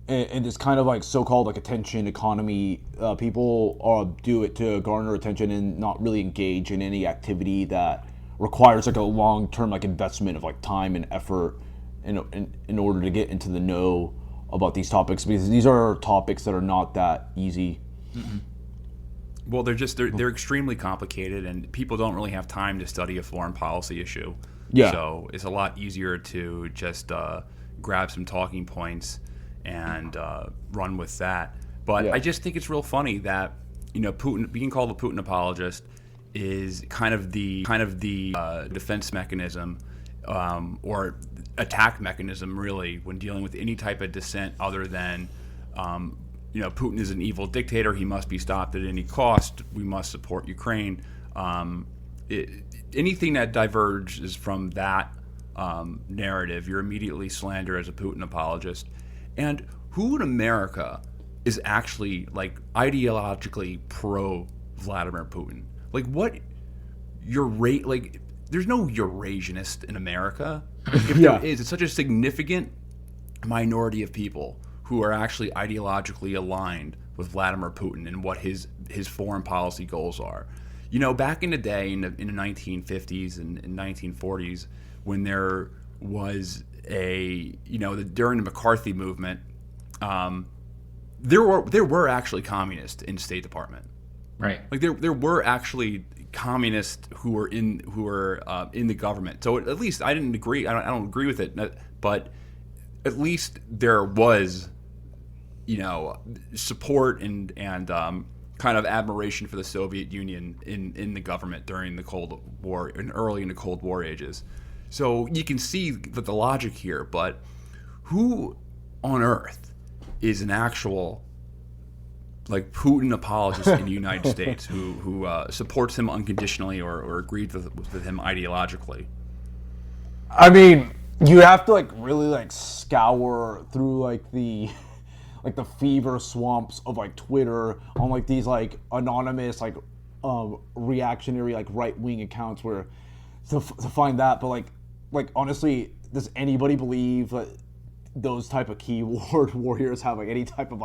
in this kind of like so-called like attention economy, people do it to garner attention and not really engage in any activity that requires like a long-term like investment of like time and effort in order to get into the know about these topics, because these are topics that are not that easy. Mm-mm. Well, they're extremely complicated, and people don't really have time to study a foreign policy issue. Yeah. So it's a lot easier to just grab some talking points and run with that. But I just think it's real funny that, you know, Putin being called a Putin apologist is kind of the defense mechanism or attack mechanism, really, when dealing with any type of dissent other than, you know, Putin is an evil dictator. He must be stopped at any cost. We must support Ukraine. Anything that diverges from that narrative, you're immediately slandered as a Putin apologist. And who in America is actually like ideologically pro Vladimir Putin? Like, what your rate? Like, there's no Eurasianist in America. If there is, it's such a significant minority of people who are actually ideologically aligned with Vladimir Putin and what his foreign policy goals are. You know, back in the day, in the 1950s and 1940s, when there was during the McCarthy movement, there were actually communists in the State Department. Right. Like there were actually communists who were in the government. So at least I didn't agree. I don't agree with it, but at least there was, support and kind of admiration for the Soviet Union in the government during the Cold War and early in the Cold War ages. So you can see the logic here, but who on earth is an actual Putin apologist in the United States who supports him unconditionally or agrees with him ideologically? I mean, you have to really scour through the fever swamps of Twitter on these anonymous reactionary right wing accounts where to find that. But honestly, does anybody believe that those type of keyboard warriors have any type of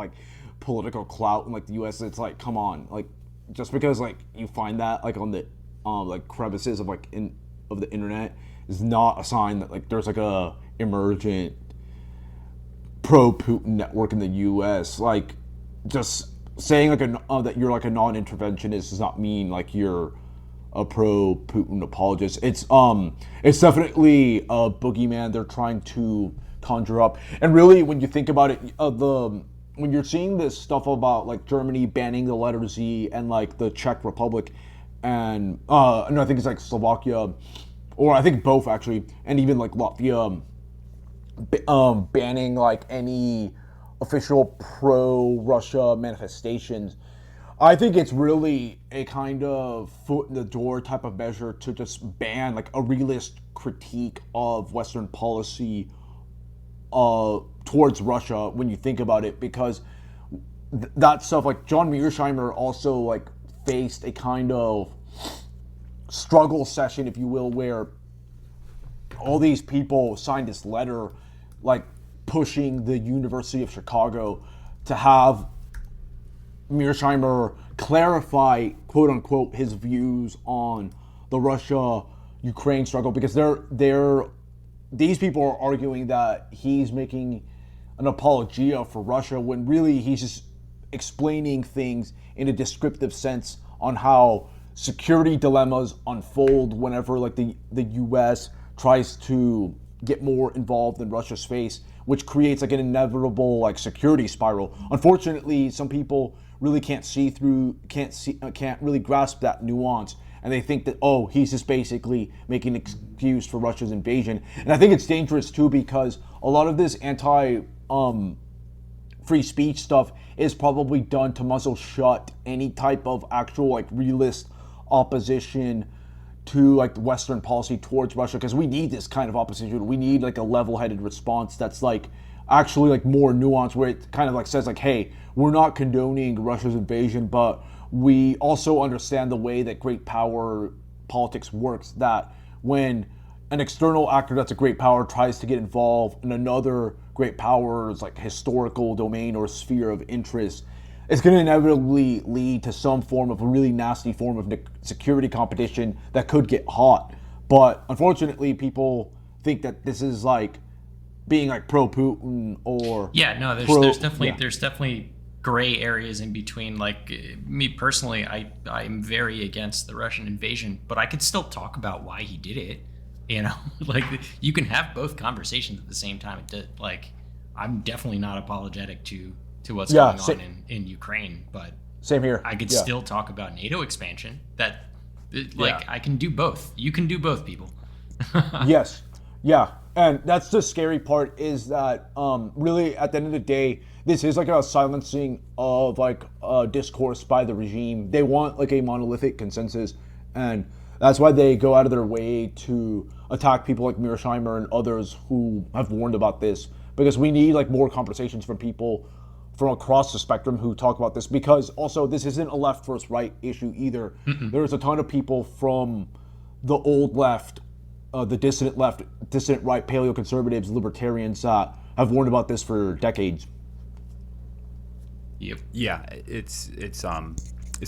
political clout in the U.S.? It's come on, just because you find that on the crevices of the internet is not a sign that there's a emergent pro-Putin network in the U.S. Just saying that you're a non-interventionist does not mean you're a pro-Putin apologist. It's definitely a boogeyman they're trying to conjure up. And really, when you think about it, when you're seeing this stuff about Germany banning the letter Z and the Czech Republic and no, I think it's Slovakia, or I think both actually, and even Latvia banning any official pro-Russia manifestations, I think it's really a kind of foot in the door type of measure to just ban a realist critique of Western policy towards Russia when you think about it, because that stuff John Mearsheimer also faced a kind of struggle session, if you will, where all these people signed this letter pushing the University of Chicago to have Mearsheimer clarify, quote unquote, his views on the Russia-Ukraine struggle, because these people are arguing that he's making an apologia for Russia when really he's just explaining things in a descriptive sense on how security dilemmas unfold whenever the U.S. tries to get more involved in Russia's space, which creates an inevitable security spiral. Unfortunately, some people really can't really grasp that nuance, and they think that, oh, he's just basically making an excuse for Russia's invasion. And I think it's dangerous too, because a lot of this free speech stuff is probably done to muzzle shut any type of actual realist opposition to Western policy towards Russia, because we need this kind of opposition. We need a level-headed response that's actually more nuanced, where it kind of says hey, we're not condoning Russia's invasion, but we also understand the way that great power politics works, that when an external actor that's a great power tries to get involved in another great power's historical domain or sphere of interest, it's going to inevitably lead to some form of a really nasty form of security competition that could get hot. But unfortunately, people think that this is being pro-Putin or there's definitely gray areas in between. Me personally, I'm very against the Russian invasion, but I could still talk about why he did it. You can have both conversations at the same time. I'm definitely not apologetic to what's going on in Ukraine, but same here. I could still talk about NATO expansion. I can do both. You can do both, people. Yes. Yeah. And that's the scary part, is that really at the end of the day, this is a silencing of discourse by the regime. They want a monolithic consensus, and that's why they go out of their way to attack people like Mearsheimer and others who have warned about this, because we need more conversations from people from across the spectrum who talk about this, because also this isn't a left versus right issue either. There's a ton of people from the old left, the dissident left, dissident right, paleoconservatives, libertarians have warned about this for decades. Yep. Yeah, it's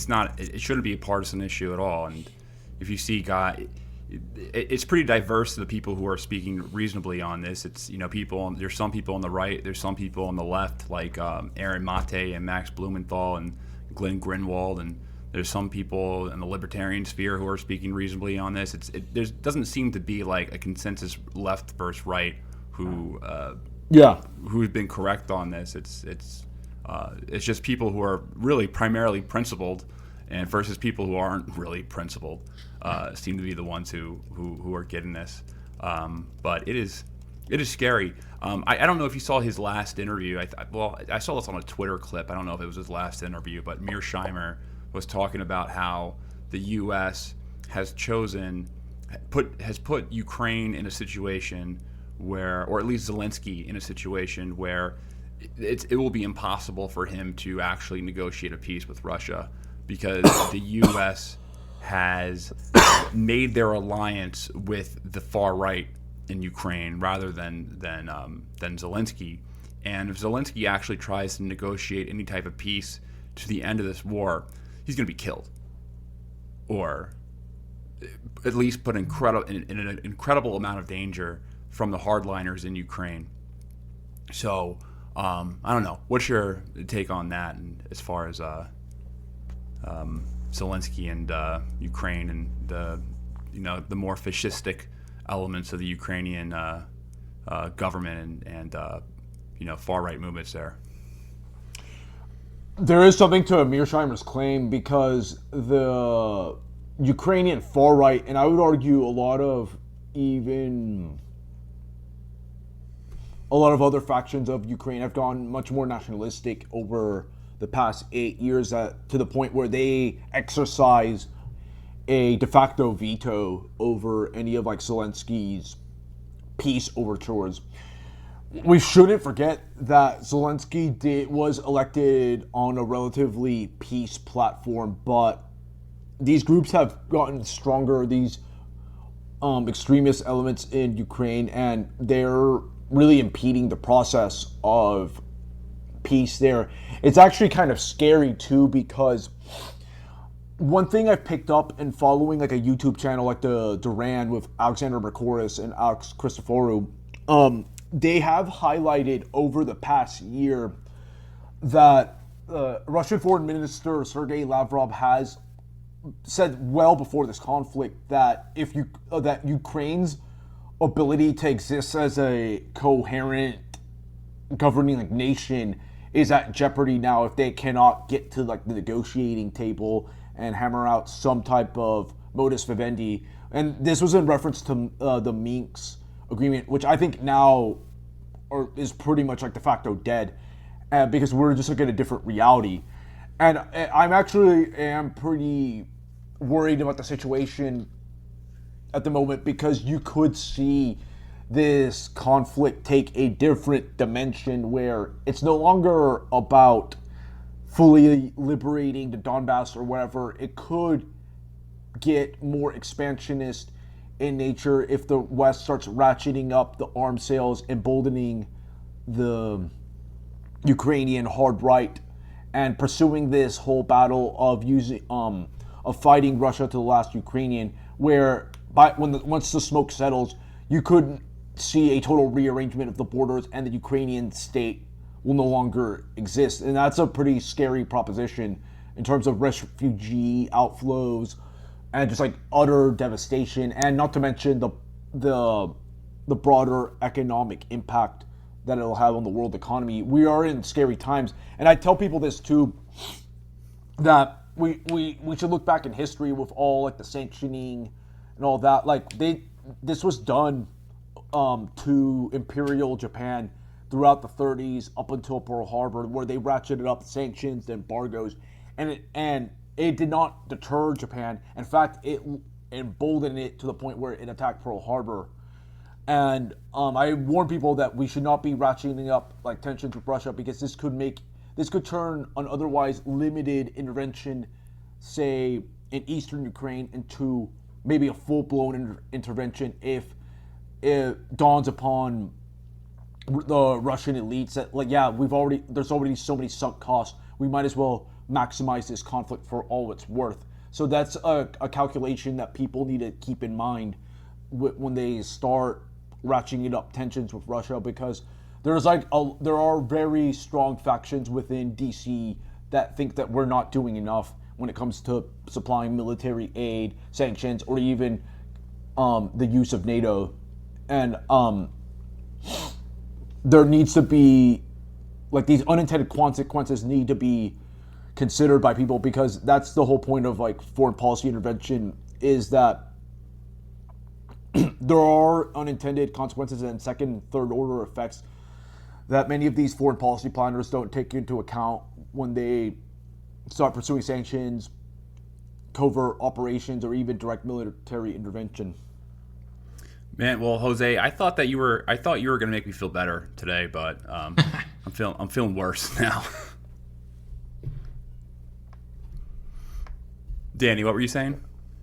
not, it shouldn't be a partisan issue at all. And if you see it's pretty diverse, the people who are speaking reasonably on this. It's, there's some people on the right, there's some people on the left, like Aaron Mate and Max Blumenthal and Glenn Greenwald, and there's some people in the libertarian sphere who are speaking reasonably on this. There doesn't seem to be like a consensus left versus right who's been correct on this. It's just people who are really primarily principled, and versus people who aren't really principled seem to be the ones who are getting this. But it is scary. I don't know if you saw his last interview. I saw this on a Twitter clip. I don't know if it was his last interview, but Mearsheimer was talking about how the U.S. has put Ukraine in a situation where, or at least Zelensky in a situation where it will be impossible for him to actually negotiate a peace with Russia, because the U.S. has made their alliance with the far right in Ukraine rather than Zelensky. And if Zelensky actually tries to negotiate any type of peace to the end of this war, he's going to be killed, or at least put in an incredible amount of danger from the hardliners in Ukraine. So I don't know. What's your take on that, and as far as Zelensky and Ukraine and the more fascistic elements of the Ukrainian government and far right movements there? There is something to Mearsheimer's claim, because the Ukrainian far right, and I would argue a lot of other factions of Ukraine have gone much more nationalistic over the past 8 years, to the point where they exercise a de facto veto over any of Zelensky's peace overtures. We shouldn't forget that Zelensky was elected on a relatively peace platform, but these groups have gotten stronger, these extremist elements in Ukraine, and they're really impeding the process of peace there. It's actually kind of scary too, because one thing I've picked up in following a YouTube channel like the Duran with Alexander Mercouris and Alex Christoforou, they have highlighted over the past year that Russian Foreign Minister Sergei Lavrov has said well before this conflict that that Ukraine's ability to exist as a coherent governing nation is at jeopardy now if they cannot get to the negotiating table and hammer out some type of modus vivendi. And this was in reference to the Minsk agreement, which I think now is pretty much de facto dead, because we're just in a different reality. And am pretty worried about the situation at the moment, because you could see this conflict take a different dimension where it's no longer about fully liberating the Donbass or whatever. It could get more expansionist in nature if the West starts ratcheting up the arms sales, emboldening the Ukrainian hard right, and pursuing this whole battle of fighting Russia to the last Ukrainian, where once the smoke settles, you could see a total rearrangement of the borders and the Ukrainian state will no longer exist. And that's a pretty scary proposition in terms of refugee outflows and just utter devastation, and not to mention the broader economic impact that it'll have on the world economy. We are in scary times, and I tell people this too, that we should look back in history with all the sanctioning and all that. This was done to Imperial Japan throughout the 30s up until Pearl Harbor, where they ratcheted up sanctions and embargoes, and it did not deter Japan. In fact, it emboldened it to the point where it attacked Pearl Harbor. And I warn people that we should not be ratcheting up tensions with Russia, because this could turn an otherwise limited intervention, say in eastern Ukraine, into maybe a full-blown intervention if it dawns upon the Russian elites that, like, yeah, there's already so many sunk costs. We might as well maximize this conflict for all it's worth. So that's a calculation that people need to keep in mind when they start ratcheting up tensions with Russia, because there are very strong factions within DC that think that we're not doing enough when it comes to supplying military aid, sanctions, or even the use of NATO. And there needs to be, like, these unintended consequences need to be considered by people, because that's the whole point of, like, foreign policy intervention, is that there are unintended consequences and second, third order effects that many of these foreign policy planners don't take into account when they start pursuing sanctions, covert operations, or even direct military intervention. Man, well, Jose, I thought you were going to make me feel better today, but I'm feeling worse now. Danny, what were you saying?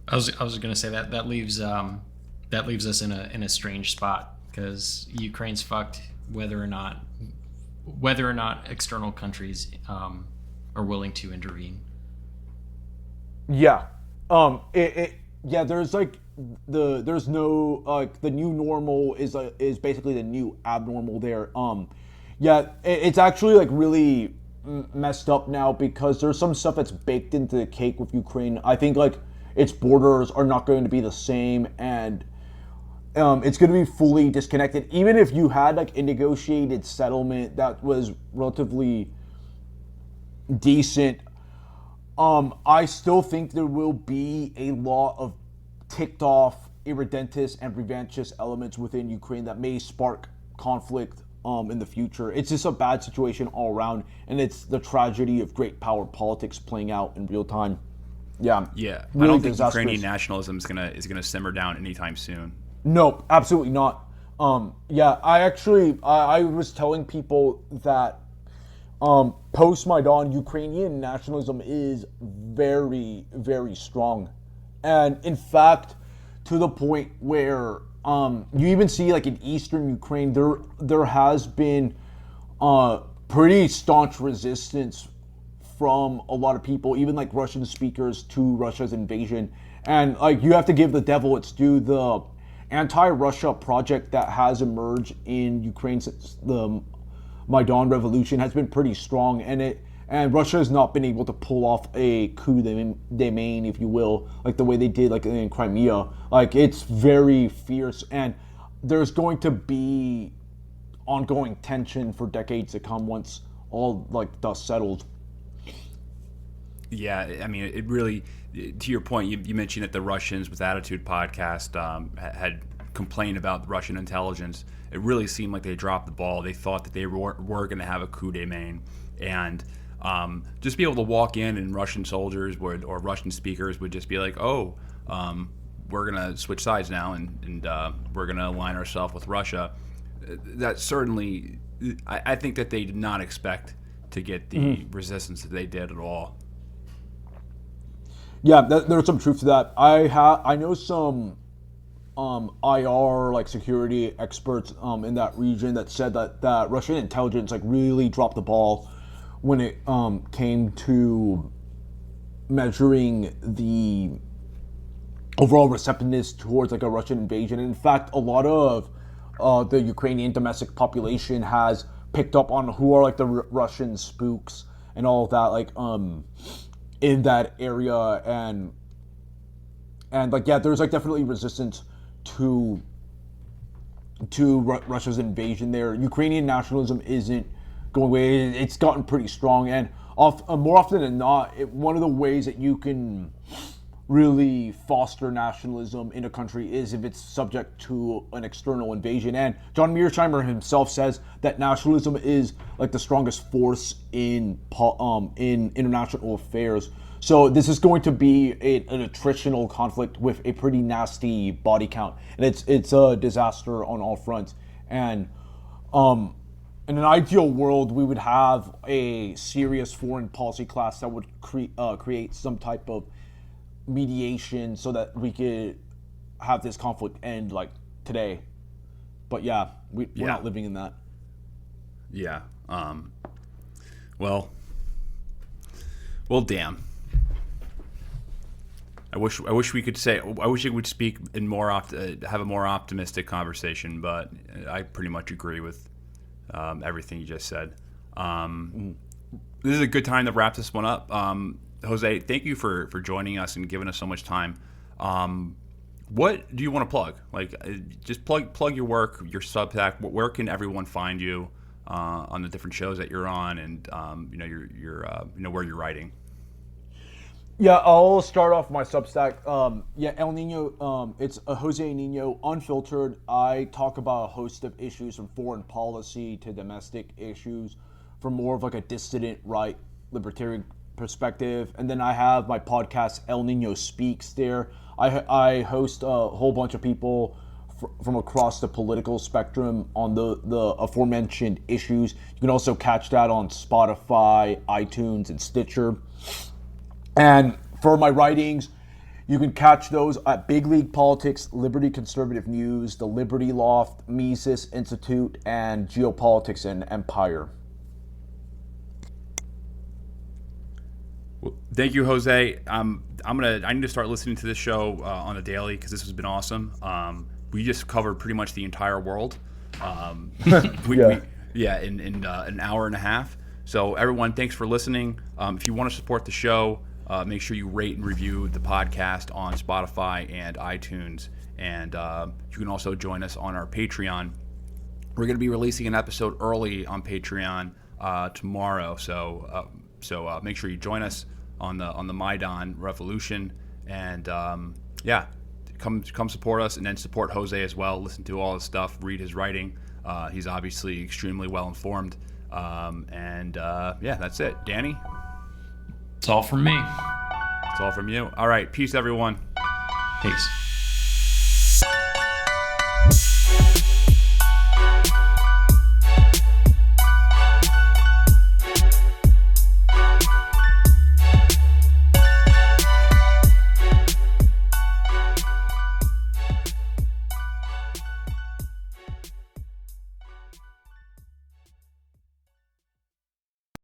I was going to say that leaves us in a strange spot, because Ukraine's fucked whether or not external countries are willing to intervene. Yeah. There's like there's no, like, the new normal is basically the new abnormal there. It's actually, like, really messed up now, because there's some stuff that's baked into the cake with Ukraine. I think, like, its borders are not going to be the same, and it's going to be fully disconnected. Even if you had, like, a negotiated settlement that was relatively decent, I still think there will be a lot of ticked off, irredentist, and revanchist elements within Ukraine that may spark conflict in the future. It's just a bad situation all around, and it's the tragedy of great power politics playing out in real time. Yeah. Yeah. Really I don't think disastrous. Ukrainian nationalism is gonna simmer down anytime soon. Nope, absolutely not. I was telling people that post-Maidan, Ukrainian nationalism is very, very strong. And in fact, to the point where you even see, like, in eastern Ukraine, there has been pretty staunch resistance from a lot of people, even, like, Russian speakers, to Russia's invasion. And, like, you have to give the devil its due. The anti-Russia project that has emerged in Ukraine since the Maidan revolution has been pretty strong, and Russia has not been able to pull off a coup de main, if you will, like the way they did, like, in Crimea. Like, it's very fierce, and there's going to be ongoing tension for decades to come once all, like, dust settles. Yeah, I mean, it really, to your point, you mentioned that the Russians with Attitude podcast had complained about the Russian intelligence. It really seemed like they dropped the ball. They thought that they were going to have a coup de main, and just be able to walk in and Russian soldiers or Russian speakers would just be like, oh, we're going to switch sides now, and we're going to align ourselves with Russia. That certainly, I think that they did not expect to get the resistance that they did at all. Yeah, there's some truth to that. I know some IR, like, security experts in that region that said that Russian intelligence, like, really dropped the ball when it came to measuring the overall receptiveness towards, like, a Russian invasion. And in fact, a lot of the Ukrainian domestic population has picked up on who are, like, the Russian spooks and all of that, like, in that area, and like, yeah, there's, like, definitely resistance to Russia's invasion there. Ukrainian nationalism isn't going away. It's gotten pretty strong, and more often than not, one of the ways that you can really foster nationalism in a country is if it's subject to an external invasion. And John Mearsheimer himself says that nationalism is, like, the strongest force in international affairs. So this is going to be an attritional conflict with a pretty nasty body count, and it's a disaster on all fronts. And in an ideal world, we would have a serious foreign policy class that would create some type of mediation so that we could have this conflict end like today. But yeah, we're not living in that. Yeah. Well, damn. I wish we could say. I wish it would speak in more have a more optimistic conversation, but I pretty much agree with everything you just said. This is a good time to wrap this one up. Jose, thank you for joining us and giving us so much time. What do you want to plug? Like, just plug your work, your Substack. Where can everyone find you on the different shows that you're on, and your where you're writing? Yeah, I'll start off my Substack. El Nino, it's a Jose Niño, unfiltered. I talk about a host of issues from foreign policy to domestic issues from more of like a dissident right libertarian perspective. And then I have my podcast, El Nino Speaks there. I host a whole bunch of people from across the political spectrum on the aforementioned issues. You can also catch that on Spotify, iTunes, and Stitcher. And for my writings, you can catch those at Big League Politics, Liberty Conservative News, the Liberty Loft, Mises Institute, and Geopolitics and Empire. Well, thank you, Jose. I need to start listening to this show on the daily because this has been awesome. We just covered pretty much the entire world. In an hour and a half. So everyone, thanks for listening. If you want to support the show, make sure you rate and review the podcast on Spotify and iTunes. And you can also join us on our Patreon. We're going to be releasing an episode early on Patreon tomorrow. So make sure you join us on the Maidan Revolution. And come support us, and then support Jose as well. Listen to all his stuff, read his writing. He's obviously extremely well informed. That's it. Danny? It's all from me. It's all from you. All right. Peace, everyone. Peace.